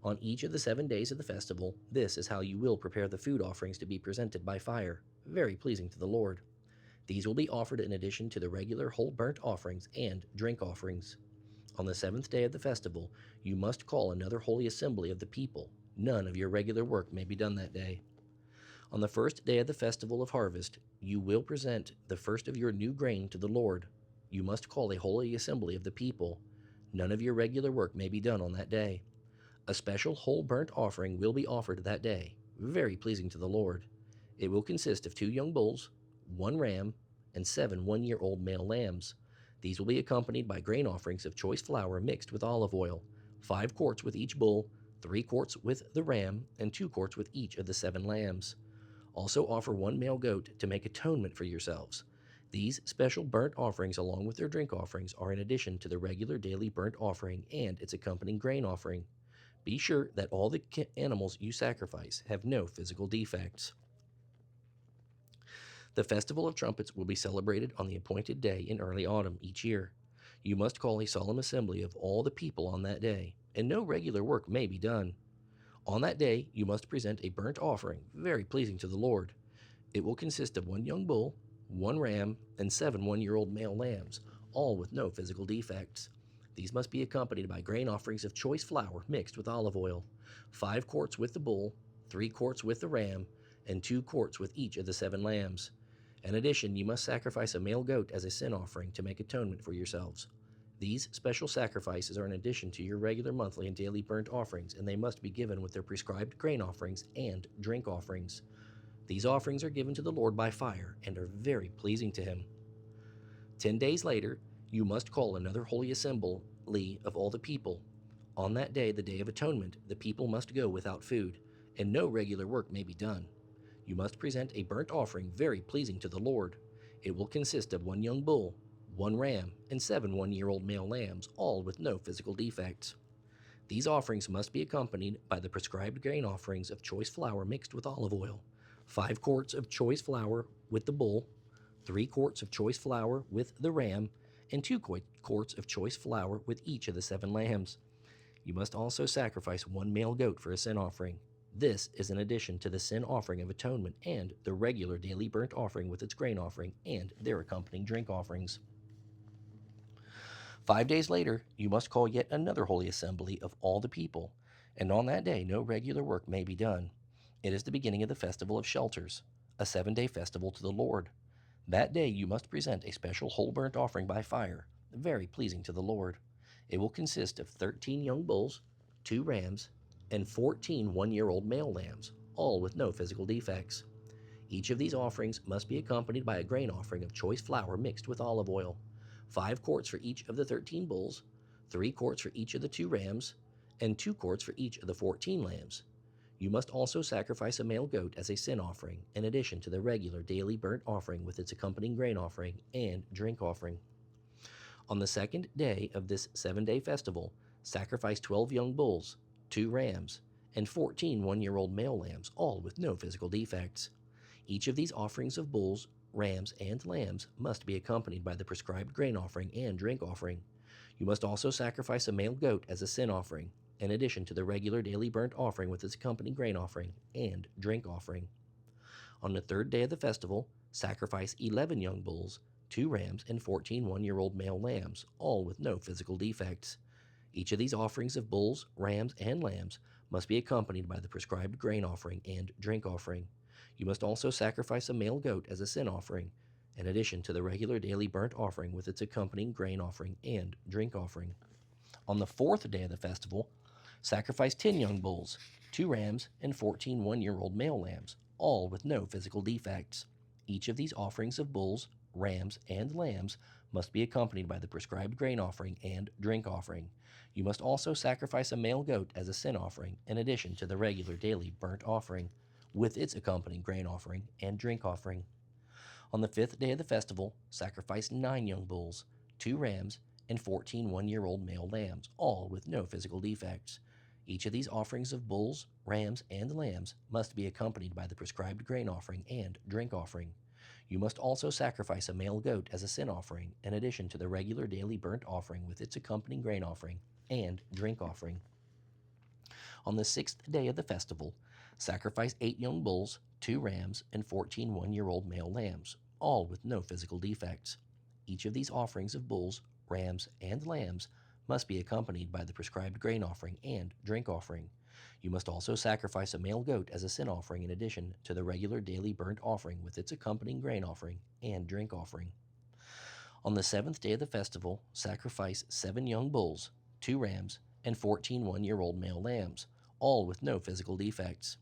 On each of the 7 days of the festival, this is how you will prepare the food offerings to be presented by fire, very pleasing to the Lord. These will be offered in addition to the regular whole burnt offerings and drink offerings. On the seventh day of the festival, you must call another holy assembly of the people. None of your regular work may be done that day. On the first day of the festival of harvest, you will present the first of your new grain to the Lord. You must call a holy assembly of the people. None of your regular work may be done on that day. A special whole burnt offering will be offered that day, very pleasing to the Lord. It will consist of 2 young bulls, 1 ram, and 7 one-year-old male lambs. These will be accompanied by grain offerings of choice flour mixed with olive oil, 5 quarts with each bull, 3 quarts with the ram, and 2 quarts with each of the 7 lambs. Also offer 1 male goat to make atonement for yourselves. These special burnt offerings, along with their drink offerings, are in addition to the regular daily burnt offering and its accompanying grain offering. Be sure that all the animals you sacrifice have no physical defects. The Festival of Trumpets will be celebrated on the appointed day in early autumn each year. You must call a solemn assembly of all the people on that day, and no regular work may be done. On that day, you must present a burnt offering, very pleasing to the Lord. It will consist of 1 young bull, 1 ram, and 7 one-year-old male lambs, all with no physical defects. These must be accompanied by grain offerings of choice flour mixed with olive oil, 5 quarts with the bull, 3 quarts with the ram, and 2 quarts with each of the 7 lambs. In addition, you must sacrifice a male goat as a sin offering to make atonement for yourselves. These special sacrifices are in addition to your regular monthly and daily burnt offerings, and they must be given with their prescribed grain offerings and drink offerings. These offerings are given to the Lord by fire and are very pleasing to Him. 10 days later, you must call another holy assembly of all the people. On that day, the Day of Atonement, the people must go without food, and no regular work may be done. You must present a burnt offering very pleasing to the Lord. It will consist of 1 young bull, 1 ram, and 7 one-year-old male lambs, all with no physical defects. These offerings must be accompanied by the prescribed grain offerings of choice flour mixed with olive oil, 5 quarts of choice flour with the bull, 3 quarts of choice flour with the ram, and 2 quarts of choice flour with each of the 7 lambs. You must also sacrifice 1 male goat for a sin offering. This is in addition to the sin offering of atonement and the regular daily burnt offering with its grain offering and their accompanying drink offerings. 5 days later, you must call yet another holy assembly of all the people, and on that day no regular work may be done. It is the beginning of the Festival of Shelters, a 7-day festival to the Lord. That day you must present a special whole burnt offering by fire, very pleasing to the Lord. It will consist of 13 young bulls, 2 rams, and 14 one-year-old male lambs, all with no physical defects. Each of these offerings must be accompanied by a grain offering of choice flour mixed with olive oil, 5 quarts for each of the 13 bulls, 3 quarts for each of the 2 rams, and 2 quarts for each of the 14 lambs. You must also sacrifice a male goat as a sin offering, in addition to the regular daily burnt offering with its accompanying grain offering and drink offering. On the second day of this 7-day festival, sacrifice 12 young bulls, 2 rams, and 14 one-year-old male lambs, all with no physical defects. Each of these offerings of bulls, rams, and lambs must be accompanied by the prescribed grain offering and drink offering. You must also sacrifice a male goat as a sin offering, in addition to the regular daily burnt offering with its accompanying grain offering and drink offering. On the third day of the festival, sacrifice 11 young bulls, 2 rams, and 14 one-year-old male lambs, all with no physical defects. Each of these offerings of bulls, rams, and lambs must be accompanied by the prescribed grain offering and drink offering. You must also sacrifice a male goat as a sin offering, in addition to the regular daily burnt offering with its accompanying grain offering and drink offering. On the fourth day of the festival, sacrifice 10 young bulls, 2 rams, and 14 one-year-old male lambs, all with no physical defects. Each of these offerings of bulls, rams, and lambs must be accompanied by the prescribed grain offering and drink offering. You must also sacrifice a male goat as a sin offering, in addition to the regular daily burnt offering, with its accompanying grain offering and drink offering. On the fifth day of the festival, sacrifice 9 young bulls, 2 rams, and 14 one-year-old male lambs, all with no physical defects. Each of these offerings of bulls, rams, and lambs must be accompanied by the prescribed grain offering and drink offering. You must also sacrifice a male goat as a sin offering, in addition to the regular daily burnt offering with its accompanying grain offering and drink offering. On the 6th day of the festival, sacrifice 8 young bulls, 2 rams, and 14 one-year-old male lambs, all with no physical defects. Each of these offerings of bulls, rams, and lambs must be accompanied by the prescribed grain offering and drink offering. You must also sacrifice a male goat as a sin offering in addition to the regular daily burnt offering with its accompanying grain offering and drink offering. On the seventh day of the festival, sacrifice 7 young bulls, 2 rams, and 14 one-year-old male lambs, all with no physical defects.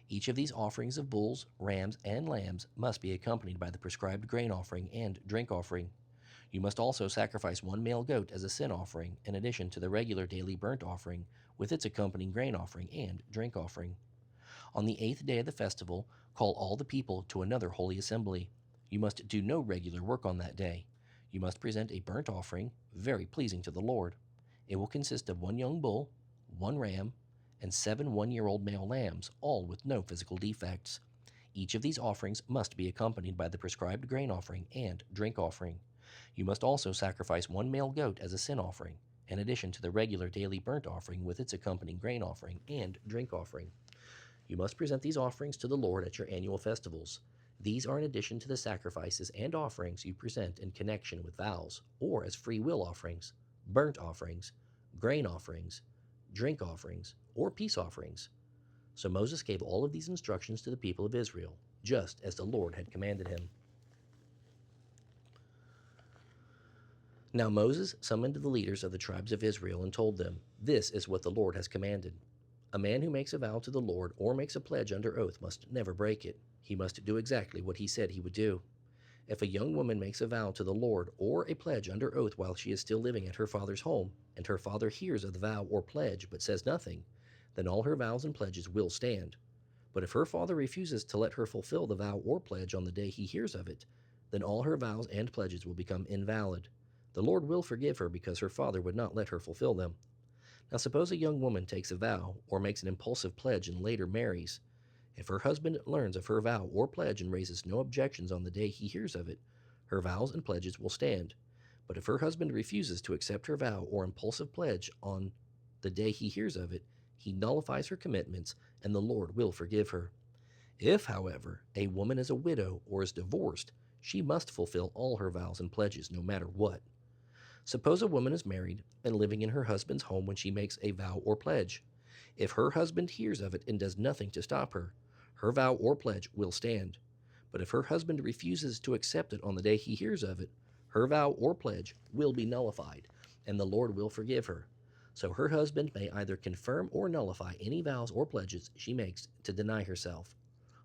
Each of these offerings of bulls, rams, and lambs must be accompanied by the prescribed grain offering and drink offering. You must also sacrifice 1 male goat as a sin offering in addition to the regular daily burnt offering with its accompanying grain offering and drink offering. On the 8th day of the festival, call all the people to another holy assembly. You must do no regular work on that day. You must present a burnt offering, very pleasing to the Lord. It will consist of 1 young bull, 1 ram, and 7 one-year-old male lambs, all with no physical defects. Each of these offerings must be accompanied by the prescribed grain offering and drink offering. You must also sacrifice 1 male goat as a sin offering, in addition to the regular daily burnt offering with its accompanying grain offering and drink offering. You must present these offerings to the Lord at your annual festivals. These are in addition to the sacrifices and offerings you present in connection with vows, or as free will offerings, burnt offerings, grain offerings, drink offerings, or peace offerings. So Moses gave all of these instructions to the people of Israel, just as the Lord had commanded him. Now Moses summoned the leaders of the tribes of Israel and told them, "This is what the Lord has commanded. A man who makes a vow to the Lord or makes a pledge under oath must never break it. He must do exactly what he said he would do. If a young woman makes a vow to the Lord or a pledge under oath while she is still living at her father's home, and her father hears of the vow or pledge but says nothing, then all her vows and pledges will stand. But if her father refuses to let her fulfill the vow or pledge on the day he hears of it, then all her vows and pledges will become invalid. The Lord will forgive her because her father would not let her fulfill them. Now suppose a young woman takes a vow or makes an impulsive pledge and later marries. If her husband learns of her vow or pledge and raises no objections on the day he hears of it, her vows and pledges will stand. But if her husband refuses to accept her vow or impulsive pledge on the day he hears of it, he nullifies her commitments and the Lord will forgive her. If, however, a woman is a widow or is divorced, she must fulfill all her vows and pledges no matter what. Suppose a woman is married and living in her husband's home when she makes a vow or pledge. If her husband hears of it and does nothing to stop her, her vow or pledge will stand. But if her husband refuses to accept it on the day he hears of it, her vow or pledge will be nullified, and the Lord will forgive her. So her husband may either confirm or nullify any vows or pledges she makes to deny herself.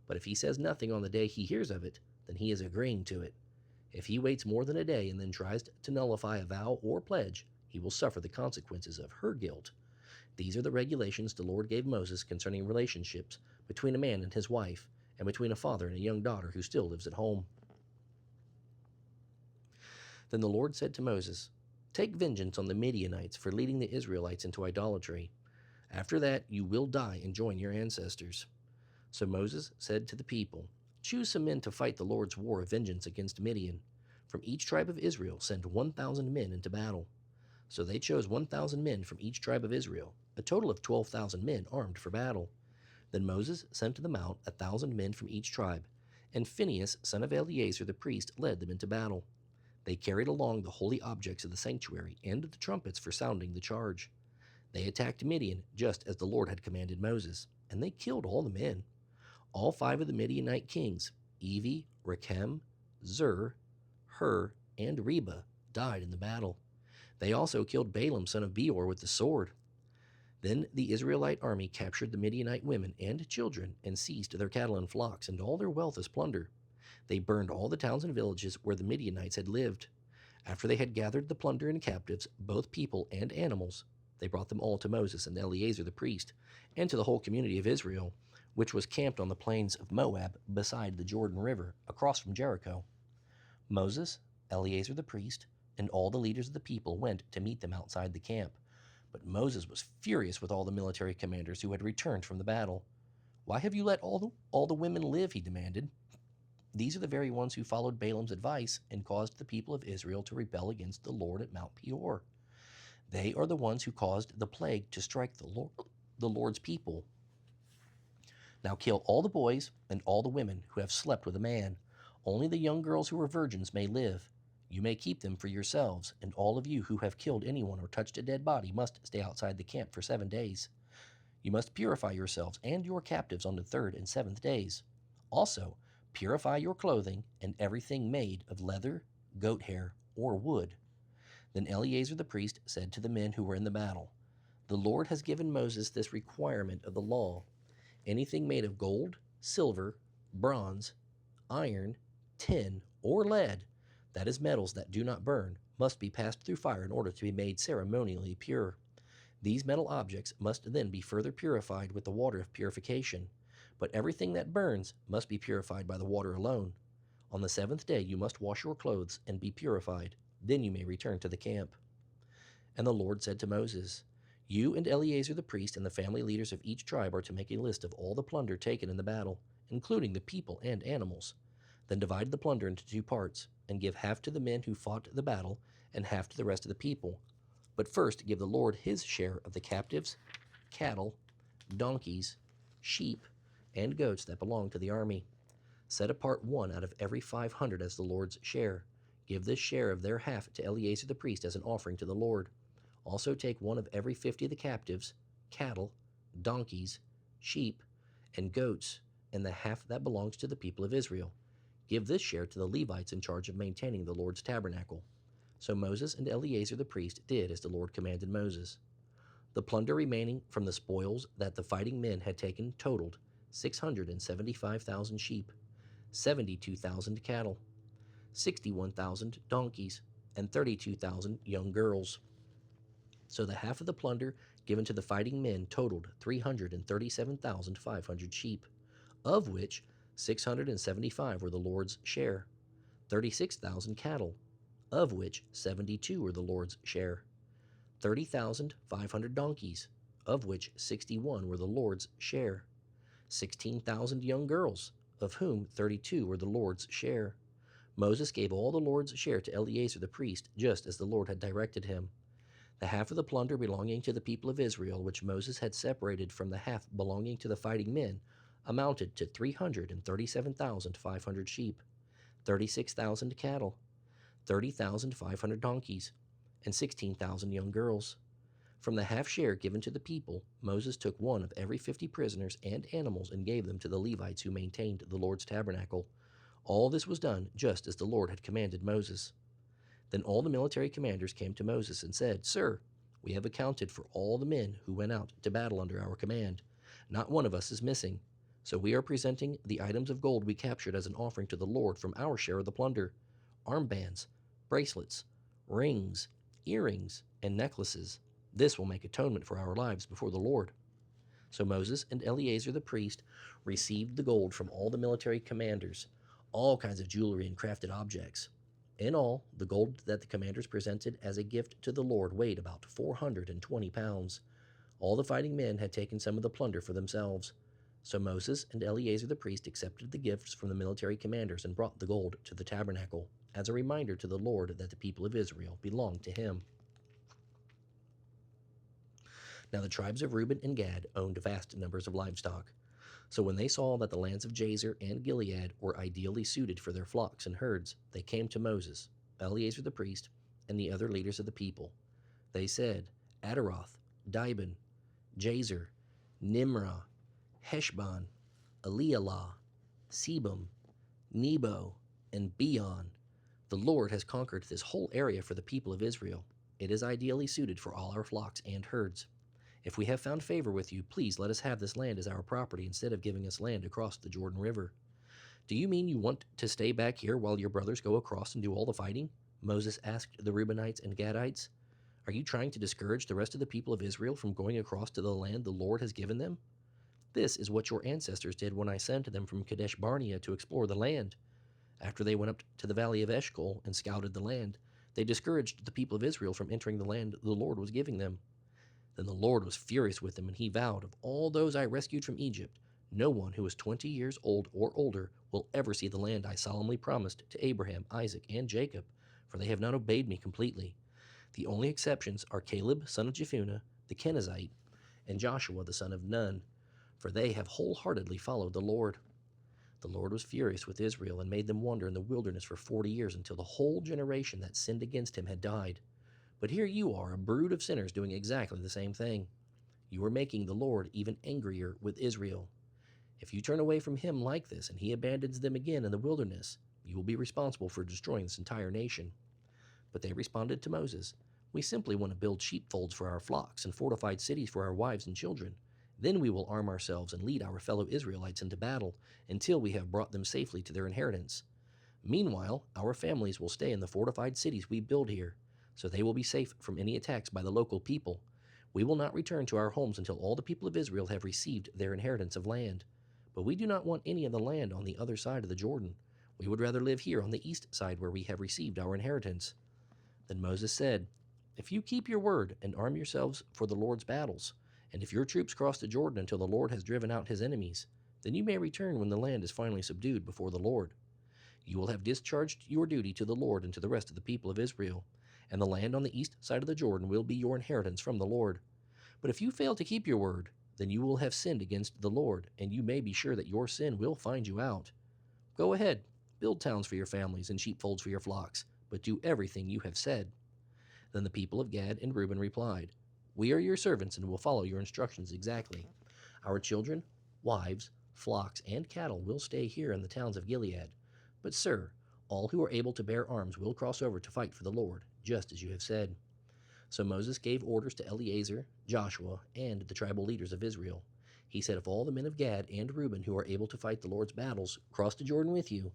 But if he says nothing on the day he hears of it, then he is agreeing to it. If he waits more than a day and then tries to nullify a vow or pledge, he will suffer the consequences of her guilt. These are the regulations the Lord gave Moses concerning relationships between a man and his wife, and between a father and a young daughter who still lives at home. Then the Lord said to Moses, "Take vengeance on the Midianites for leading the Israelites into idolatry. After that you will die and join your ancestors." So Moses said to the people, "Choose some men to fight the Lord's war of vengeance against Midian. From each tribe of Israel send 1,000 men into battle." So they chose 1,000 men from each tribe of Israel, a total of 12,000 men armed for battle. Then Moses sent to the mount 1,000 men from each tribe, and Phinehas, son of Eleazar the priest, led them into battle. They carried along the holy objects of the sanctuary and the trumpets for sounding the charge. They attacked Midian just as the Lord had commanded Moses, and they killed all the men. All 5 of the Midianite kings, Evi, Rechem, Zur, Hur, and Reba, died in the battle. They also killed Balaam son of Beor with the sword. Then the Israelite army captured the Midianite women and children and seized their cattle and flocks and all their wealth as plunder. They burned all the towns and villages where the Midianites had lived. After they had gathered the plunder and captives, both people and animals, they brought them all to Moses and Eleazar the priest, and to the whole community of Israel, which was camped on the plains of Moab beside the Jordan River, across from Jericho. Moses, Eleazar the priest, and all the leaders of the people went to meet them outside the camp. But Moses was furious with all the military commanders who had returned from the battle. "Why have you let all the women live?" he demanded. "These are the very ones who followed Balaam's advice and caused the people of Israel to rebel against the Lord at Mount Peor. They are the ones who caused the plague to strike the Lord's people. Now kill all the boys and all the women who have slept with a man. Only the young girls who are virgins may live. You may keep them for yourselves, and all of you who have killed anyone or touched a dead body must stay outside the camp for 7 days. You must purify yourselves and your captives on the 3rd and 7th days. Also, purify your clothing and everything made of leather, goat hair, or wood. Then Eleazar the priest said to the men who were in the battle, The Lord has given Moses this requirement of the law. Anything made of gold, silver, bronze, iron, tin, or lead, that is, metals that do not burn, must be passed through fire in order to be made ceremonially pure. These metal objects must then be further purified with the water of purification, but everything that burns must be purified by the water alone. On the 7th day you must wash your clothes and be purified. Then you may return to the camp. And the Lord said to Moses, You and Eleazar the priest and the family leaders of each tribe are to make a list of all the plunder taken in the battle, including the people and animals. Then divide the plunder into 2 parts, and give half to the men who fought the battle and half to the rest of the people. But first give the Lord his share of the captives, cattle, donkeys, sheep, and goats that belong to the army. Set apart 1 out of every 500 as the Lord's share. Give this share of their half to Eleazar the priest as an offering to the Lord. Also take 1 of every 50 of the captives, cattle, donkeys, sheep, and goats, and the half that belongs to the people of Israel. Give this share to the Levites in charge of maintaining the Lord's tabernacle. So Moses and Eleazar the priest did as the Lord commanded Moses. The plunder remaining from the spoils that the fighting men had taken totaled 675,000 sheep, 72,000 cattle, 61,000 donkeys, and 32,000 young girls. So the half of the plunder given to the fighting men totaled 337,500 sheep, of which 675 were the Lord's share, 36,000 cattle, of which 72 were the Lord's share, 30,500 donkeys, of which 61 were the Lord's share, 16,000 young girls, of whom 32 were the Lord's share. Moses gave all the Lord's share to Eleazar the priest, just as the Lord had directed him. The half of the plunder belonging to the people of Israel, which Moses had separated from the half belonging to the fighting men, amounted to 337,500 sheep, 36,000 cattle, 30,500 donkeys, and 16,000 young girls. From the half share given to the people, Moses took 1 of every 50 prisoners and animals and gave them to the Levites who maintained the Lord's tabernacle. All this was done just as the Lord had commanded Moses. Then all the military commanders came to Moses and said, Sir, we have accounted for all the men who went out to battle under our command. Not one of us is missing. So we are presenting the items of gold we captured as an offering to the Lord from our share of the plunder: armbands, bracelets, rings, earrings, and necklaces. This will make atonement for our lives before the Lord. So Moses and Eleazar the priest received the gold from all the military commanders, all kinds of jewelry and crafted objects. In all, the gold that the commanders presented as a gift to the Lord weighed about 420 pounds. All the fighting men had taken some of the plunder for themselves. So Moses and Eleazar the priest accepted the gifts from the military commanders and brought the gold to the tabernacle, as a reminder to the Lord that the people of Israel belonged to him. Now the tribes of Reuben and Gad owned vast numbers of livestock. So when they saw that the lands of Jazer and Gilead were ideally suited for their flocks and herds, they came to Moses, Eleazar the priest, and the other leaders of the people. They said, Adaroth, Dibon, Jazer, Nimrah, Heshbon, Elealeh, Sebum, Nebo, and Beon. The Lord has conquered this whole area for the people of Israel. It is ideally suited for all our flocks and herds. If we have found favor with you, please let us have this land as our property instead of giving us land across the Jordan River. Do you mean you want to stay back here while your brothers go across and do all the fighting? Moses asked the Reubenites and Gadites. Are you trying to discourage the rest of the people of Israel from going across to the land the Lord has given them? This is what your ancestors did when I sent them from Kadesh Barnea to explore the land. After they went up to the valley of Eshcol and scouted the land, they discouraged the people of Israel from entering the land the Lord was giving them. Then the Lord was furious with them, and he vowed, Of all those I rescued from Egypt, no one who is 20 years old or older will ever see the land I solemnly promised to Abraham, Isaac, and Jacob, for they have not obeyed me completely. The only exceptions are Caleb, son of Jephunneh, the Kenizzite, and Joshua, the son of Nun, for they have wholeheartedly followed the Lord. The Lord was furious with Israel and made them wander in the wilderness for 40 years until the whole generation that sinned against him had died. But here you are, a brood of sinners, doing exactly the same thing. You are making the Lord even angrier with Israel. If you turn away from him like this and he abandons them again in the wilderness, you will be responsible for destroying this entire nation. But they responded to Moses, "We simply want to build sheepfolds for our flocks and fortified cities for our wives and children. Then we will arm ourselves and lead our fellow Israelites into battle until we have brought them safely to their inheritance. Meanwhile, our families will stay in the fortified cities we build here, so they will be safe from any attacks by the local people. We will not return to our homes until all the people of Israel have received their inheritance of land. But we do not want any of the land on the other side of the Jordan. We would rather live here on the east side where we have received our inheritance." Then Moses said, "If you keep your word and arm yourselves for the Lord's battles, and if your troops cross the Jordan until the Lord has driven out his enemies, then you may return when the land is finally subdued before the Lord. You will have discharged your duty to the Lord and to the rest of the people of Israel, and the land on the east side of the Jordan will be your inheritance from the Lord. But if you fail to keep your word, then you will have sinned against the Lord, and you may be sure that your sin will find you out. Go ahead, build towns for your families and sheepfolds for your flocks, but do everything you have said." Then the people of Gad and Reuben replied, "We are your servants and will follow your instructions exactly. Our children, wives, flocks, and cattle will stay here in the towns of Gilead. But, sir, all who are able to bear arms will cross over to fight for the Lord, just as you have said." So Moses gave orders to Eleazar, Joshua, and the tribal leaders of Israel. He said, "If all the men of Gad and Reuben who are able to fight the Lord's battles cross the Jordan with you,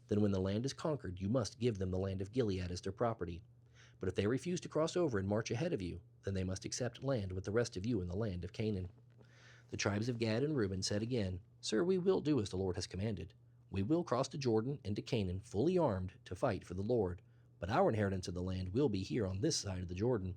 then when the land is conquered, you must give them the land of Gilead as their property. But if they refuse to cross over and march ahead of you, then they must accept land with the rest of you in the land of Canaan." The tribes of Gad and Reuben said again, "Sir, we will do as the Lord has commanded. We will cross the Jordan into Canaan fully armed to fight for the Lord, but our inheritance of the land will be here on this side of the Jordan."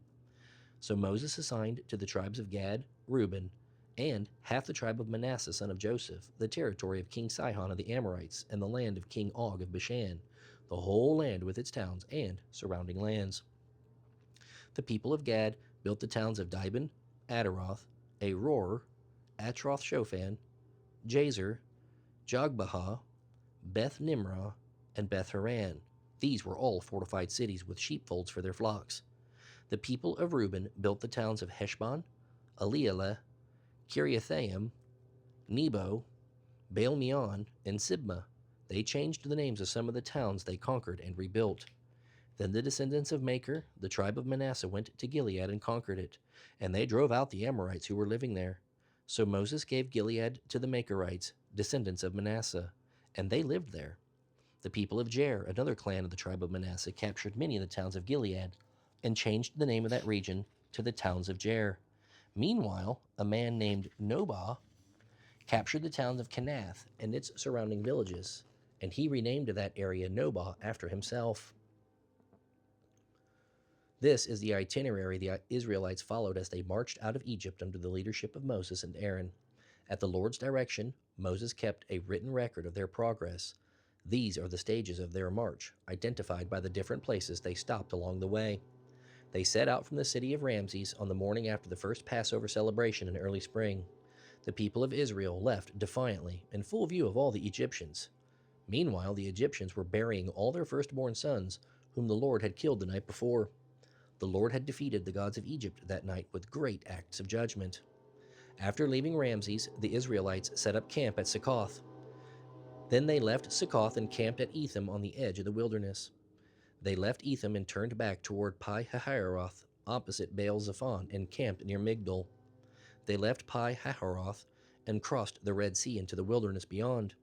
So Moses assigned to the tribes of Gad, Reuben, and half the tribe of Manasseh son of Joseph the territory of King Sihon of the Amorites and the land of King Og of Bashan, the whole land with its towns and surrounding lands. The people of Gad built the towns of Dibon, Adaroth, Aror, Atroth Shophan, Jazer, Jogbehah, Beth Nimrah, and Beth Haran. These were all fortified cities with sheepfolds for their flocks. The people of Reuben built the towns of Heshbon, Elealeh, Kiriathaim, Nebo, Baal-meon, and Sibmah. They changed the names of some of the towns they conquered and rebuilt. Then the descendants of Machir, the tribe of Manasseh, went to Gilead and conquered it, and they drove out the Amorites who were living there. So Moses gave Gilead to the Machirites, descendants of Manasseh, and they lived there. The people of Jair, another clan of the tribe of Manasseh, captured many of the towns of Gilead and changed the name of that region to the towns of Jair. Meanwhile, a man named Nobah captured the towns of Kenath and its surrounding villages, and he renamed that area Nobah after himself. This is the itinerary the Israelites followed as they marched out of Egypt under the leadership of Moses and Aaron. At the Lord's direction, Moses kept a written record of their progress. These are the stages of their march, identified by the different places they stopped along the way. They set out from the city of Ramses on the morning after the first Passover celebration in early spring. The people of Israel left defiantly, in full view of all the Egyptians. Meanwhile, the Egyptians were burying all their firstborn sons, whom the Lord had killed the night before. The Lord had defeated the gods of Egypt that night with great acts of judgment. After leaving Ramses, the Israelites set up camp at Succoth. Then they left Succoth and camped at Etham on the edge of the wilderness. They left Etham and turned back toward Pi-hahiroth, opposite Baal-zephon, and camped near Migdol. They left Pi-hahiroth and crossed the Red Sea into the wilderness beyond.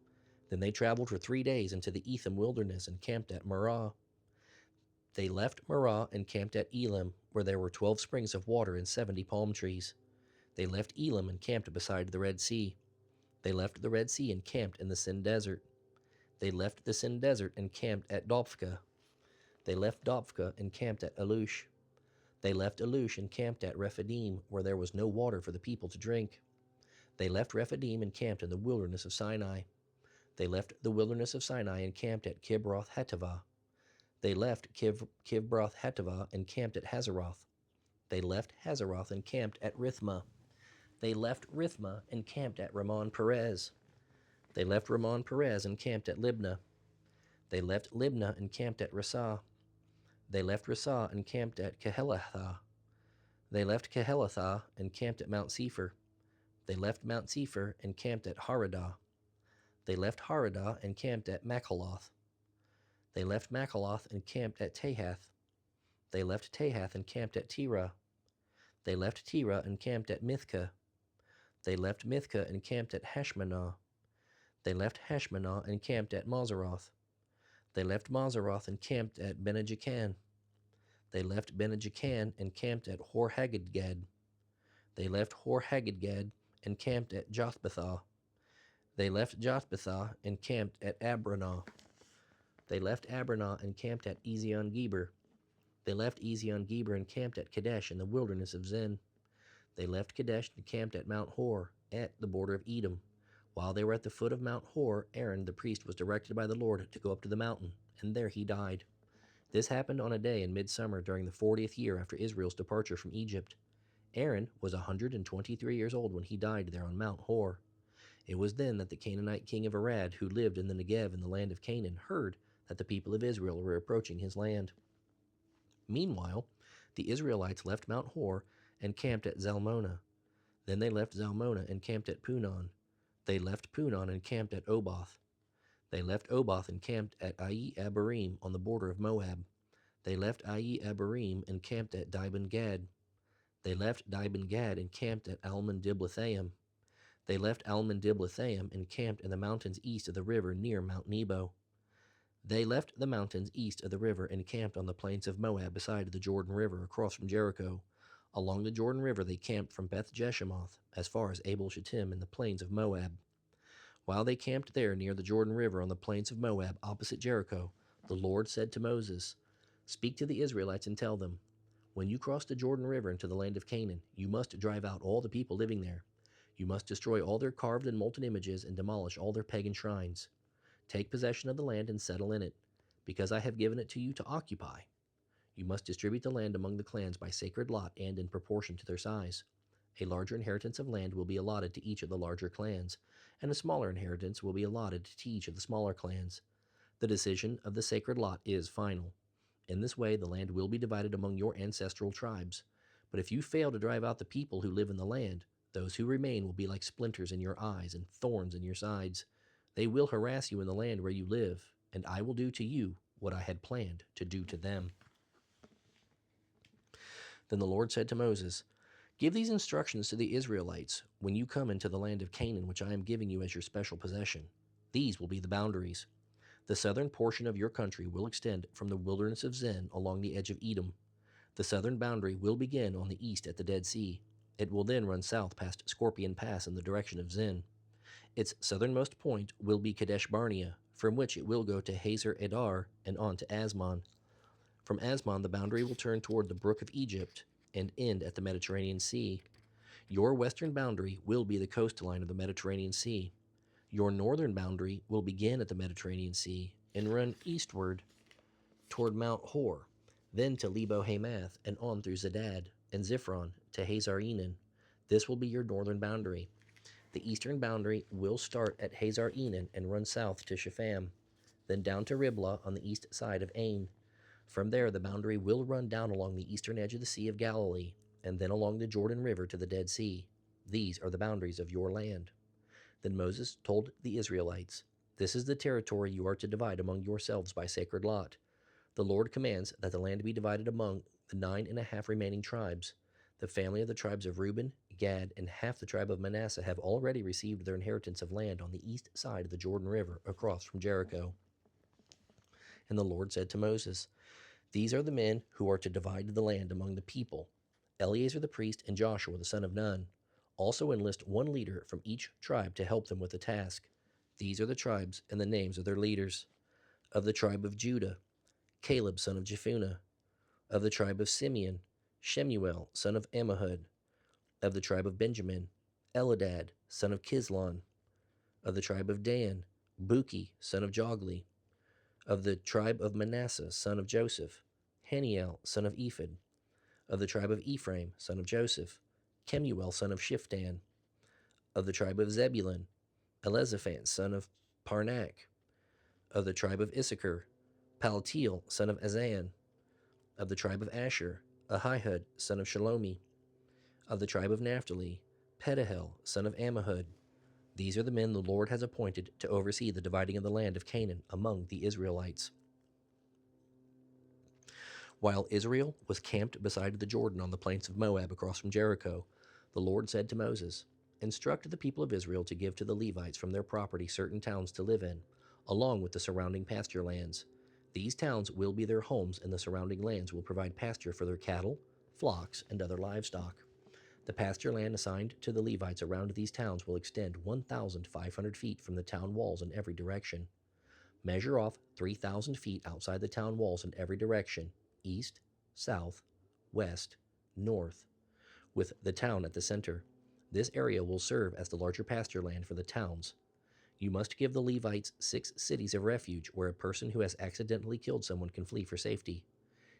Then they traveled for 3 days into the Etham wilderness and camped at Marah. They left Marah and camped at Elim, where there were 12 springs of water and 70 palm trees. They left Elim and camped beside the Red Sea. They left the Red Sea and camped in the Sin Desert. They left the Sin Desert and camped at Dophkah. They left Dophkah and camped at Alush. They left Alush and camped at Rephidim, where there was no water for the people to drink. They left Rephidim and camped in the wilderness of Sinai. They left the wilderness of Sinai and camped at Kibroth Hattaavah. They left Kibroth Hattaavah and camped at Hazeroth. They left Hazeroth and camped at Rithmah. They left Rithmah and camped at Ramon Perez. They left Ramon Perez and camped at Libnah. They left Libnah and camped at Rasah. They left Rasah and camped at Kehelathah. They left Kehelathah and camped at Mount Sephir. They left Mount Sephir and camped at Haradah. They left Haradah and camped at Machaloth. They left Machaloth and camped at Tahath. They left Tahath and camped at Terah. They left Terah and camped at Mithkah. They left Mithkah and camped at Hashmanah. They left Hashmanah and camped at Moseroth. They left Moseroth and camped at Benejachan. They left Benejachan and camped at Hor-Haggidgad. They left Hor-Haggidgad and camped at Jothbethah. They left Jothbethah and camped at Abranah. They left Abranah and camped at Ezion-Geber. They left Ezion-Geber and camped at Kadesh in the wilderness of Zin. They left Kadesh and camped at Mount Hor, at the border of Edom. While they were at the foot of Mount Hor, Aaron the priest was directed by the Lord to go up to the mountain, and there he died. This happened on a day in midsummer during the 40th year after Israel's departure from Egypt. Aaron was 123 years old when he died there on Mount Hor. It was then that the Canaanite king of Arad, who lived in the Negev in the land of Canaan, heard that the people of Israel were approaching his land. Meanwhile, the Israelites left Mount Hor and camped at Zalmonah. Then they left Zalmonah and camped at Punon. They left Punon and camped at Oboth. They left Oboth and camped at Ai Abarim on the border of Moab. They left Ai Abarim and camped at Dibon Gad. They left Dibon Gad and camped at Almon Diblathaim. They left Almon Diblathaim and camped in the mountains east of the river near Mount Nebo. They left the mountains east of the river and camped on the plains of Moab beside the Jordan River across from Jericho. Along the Jordan River they camped from Beth Jeshemoth as far as Abel Shittim in the plains of Moab. While they camped there near the Jordan River on the plains of Moab opposite Jericho, the Lord said to Moses, "Speak to the Israelites and tell them, when you cross the Jordan River into the land of Canaan, you must drive out all the people living there. You must destroy all their carved and molten images and demolish all their pagan shrines. Take possession of the land and settle in it, because I have given it to you to occupy. You must distribute the land among the clans by sacred lot and in proportion to their size. A larger inheritance of land will be allotted to each of the larger clans, and a smaller inheritance will be allotted to each of the smaller clans. The decision of the sacred lot is final. In this way, the land will be divided among your ancestral tribes. But if you fail to drive out the people who live in the land, those who remain will be like splinters in your eyes and thorns in your sides. They will harass you in the land where you live, and I will do to you what I had planned to do to them." Then the Lord said to Moses, "Give these instructions to the Israelites when you come into the land of Canaan, which I am giving you as your special possession. These will be the boundaries. The southern portion of your country will extend from the wilderness of Zin along the edge of Edom. The southern boundary will begin on the east at the Dead Sea. It will then run south past Scorpion Pass in the direction of Zin. Its southernmost point will be Kadesh Barnea, from which it will go to Hazer Edar and on to Asmon. From Asmon, the boundary will turn toward the brook of Egypt and end at the Mediterranean Sea. Your western boundary will be the coastline of the Mediterranean Sea. Your northern boundary will begin at the Mediterranean Sea and run eastward toward Mount Hor, then to Lebo Hamath and on through Zedad and Ziphron to Hazar Enan. This will be your northern boundary. The eastern boundary will start at Hazar Enan and run south to Shepham, then down to Riblah on the east side of Ain. From there, the boundary will run down along the eastern edge of the Sea of Galilee, and then along the Jordan River to the Dead Sea. These are the boundaries of your land." Then Moses told the Israelites, "This is the territory you are to divide among yourselves by sacred lot. The Lord commands that the land be divided among the 9.5 remaining tribes. The family of the tribes of Reuben, Gad, and half the tribe of Manasseh have already received their inheritance of land on the east side of the Jordan River across from Jericho." And the Lord said to Moses, "These are the men who are to divide the land among the people: Eleazar the priest and Joshua the son of Nun. Also enlist one leader from each tribe to help them with the task. These are the tribes and the names of their leaders. Of the tribe of Judah, Caleb son of Jephunneh. Of the tribe of Simeon, Shemuel son of Ammihud. Of the tribe of Benjamin, Eladad son of Kislon. Of the tribe of Dan, Buki son of Jogli. Of the tribe of Manasseh son of Joseph, Haniel son of Ephod. Of the tribe of Ephraim son of Joseph, Kemuel son of Shiftan. Of the tribe of Zebulun, Elizaphan, son of Parnak. Of the tribe of Issachar, Paltiel, son of Azan. Of the tribe of Asher, Ahihud, son of Shalomi. Of the tribe of Naphtali, Pedahel, son of Ammihud. These are the men the Lord has appointed to oversee the dividing of the land of Canaan among the Israelites. While Israel was camped beside the Jordan on the plains of Moab across from Jericho, the Lord said to Moses, "Instruct the people of Israel to give to the Levites from their property certain towns to live in, along with the surrounding pasture lands. These towns will be their homes, and the surrounding lands will provide pasture for their cattle, flocks, and other livestock. The pasture land assigned to the Levites around these towns will extend 1,500 feet from the town walls in every direction. Measure off 3,000 feet outside the town walls in every direction, east, south, west, north, with the town at the center. This area will serve as the larger pasture land for the towns. You must give the Levites 6 cities of refuge where a person who has accidentally killed someone can flee for safety.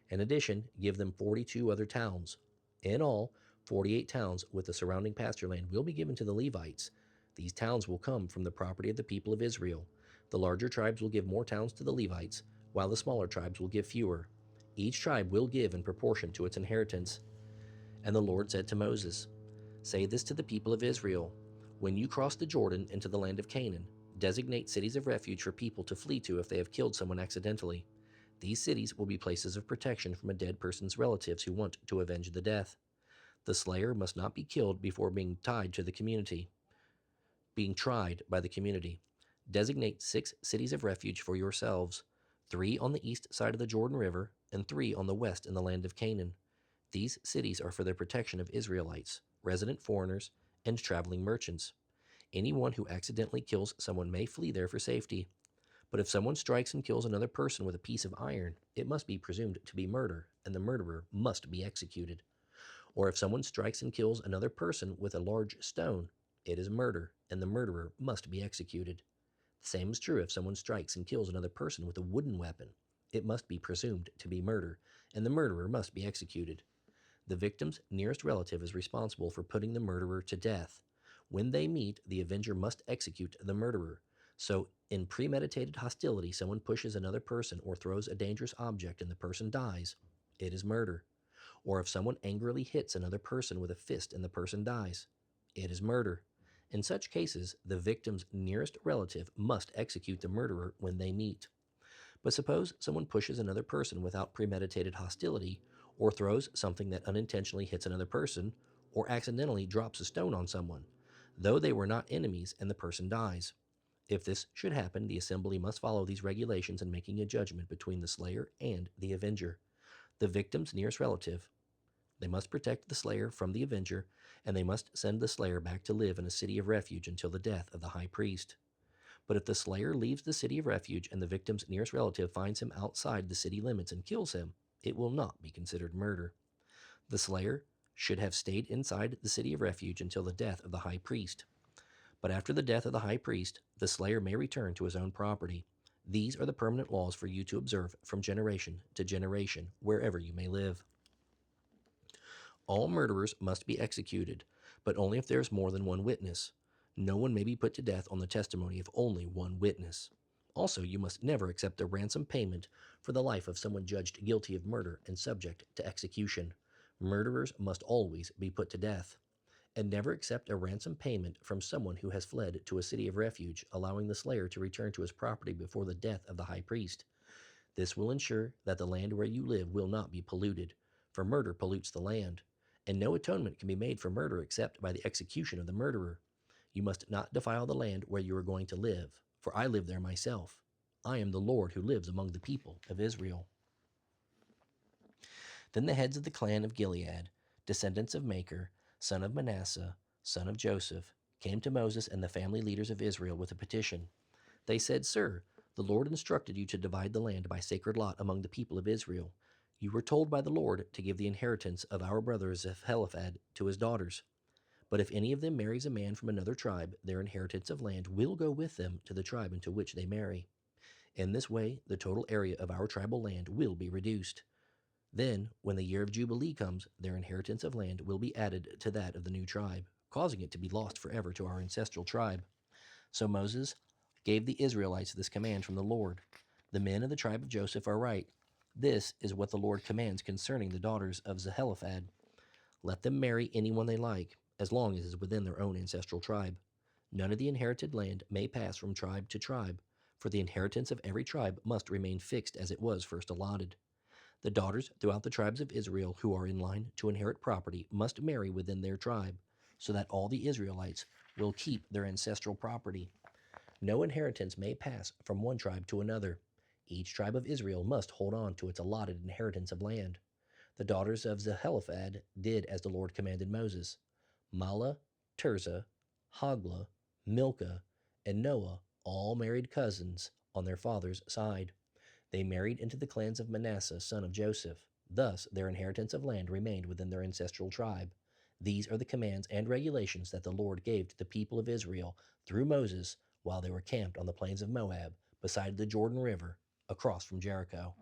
In addition, give them 42 other towns. In all, 48 towns with the surrounding pasture land will be given to the Levites. These towns will come from the property of the people of Israel. The larger tribes will give more towns to the Levites, while the smaller tribes will give fewer. Each tribe will give in proportion to its inheritance." And the Lord said to Moses, "Say this to the people of Israel: When you cross the Jordan into the land of Canaan, designate cities of refuge for people to flee to if they have killed someone accidentally. These cities will be places of protection from a dead person's relatives who want to avenge the death. The slayer must not be killed before being tried by the community. Designate 6 cities of refuge for yourselves, 3 on the east side of the Jordan River, and 3 on the west in the land of Canaan. These cities are for the protection of Israelites, resident foreigners, and traveling merchants. Anyone who accidentally kills someone may flee there for safety. But if someone strikes and kills another person with a piece of iron, it must be presumed to be murder, and the murderer must be executed. Or if someone strikes and kills another person with a large stone, it is murder, and the murderer must be executed. The same is true if someone strikes and kills another person with a wooden weapon. It must be presumed to be murder, and the murderer must be executed. The victim's nearest relative is responsible for putting the murderer to death. When they meet, the avenger must execute the murderer. So, in premeditated hostility, someone pushes another person or throws a dangerous object and the person dies, it is murder. Or if someone angrily hits another person with a fist and the person dies, it is murder. In such cases, the victim's nearest relative must execute the murderer when they meet. But suppose someone pushes another person without premeditated hostility, or throws something that unintentionally hits another person, or accidentally drops a stone on someone, though they were not enemies, and the person dies. If this should happen, the assembly must follow these regulations in making a judgment between the slayer and the avenger. The victim's nearest relative, they must protect the slayer from the avenger, and they must send the slayer back to live in a city of refuge until the death of the high priest. But if the slayer leaves the city of refuge and the victim's nearest relative finds him outside the city limits and kills him, it will not be considered murder. The slayer should have stayed inside the city of refuge until the death of the high priest. But after the death of the high priest, the slayer may return to his own property. These are the permanent laws for you to observe from generation to generation, wherever you may live. All murderers must be executed, but only if there is more than one witness. No one may be put to death on the testimony of only one witness. Also, you must never accept a ransom payment for the life of someone judged guilty of murder and subject to execution. Murderers must always be put to death. And never accept a ransom payment from someone who has fled to a city of refuge, allowing the slayer to return to his property before the death of the high priest. This will ensure that the land where you live will not be polluted, for murder pollutes the land, and no atonement can be made for murder except by the execution of the murderer. You must not defile the land where you are going to live, for I live there myself. I am the Lord who lives among the people of Israel." Then the heads of the clan of Gilead, descendants of Machir, son of Manasseh, son of Joseph, came to Moses and the family leaders of Israel with a petition. They said, "Sir, the Lord instructed you to divide the land by sacred lot among the people of Israel. You were told by the Lord to give the inheritance of our brother Zephelaphad to his daughters. But if any of them marries a man from another tribe, their inheritance of land will go with them to the tribe into which they marry. In this way, the total area of our tribal land will be reduced. Then, when the year of Jubilee comes, their inheritance of land will be added to that of the new tribe, causing it to be lost forever to our ancestral tribe. So Moses gave the Israelites this command from the Lord. The men of the tribe of Joseph are right. This is what the Lord commands concerning the daughters of Zelophehad. Let them marry anyone they like, as long as it is within their own ancestral tribe. None of the inherited land may pass from tribe to tribe, for the inheritance of every tribe must remain fixed as it was first allotted. The daughters throughout the tribes of Israel who are in line to inherit property must marry within their tribe, so that all the Israelites will keep their ancestral property. No inheritance may pass from one tribe to another. Each tribe of Israel must hold on to its allotted inheritance of land. The daughters of Zelophehad did as the Lord commanded Moses. Mahlah, Tirzah, Hoglah, Milcah, and Noah all married cousins on their father's side. They married into the clans of Manasseh, son of Joseph. Thus, their inheritance of land remained within their ancestral tribe. These are the commands and regulations that the Lord gave to the people of Israel through Moses while they were camped on the plains of Moab, beside the Jordan River, across from Jericho.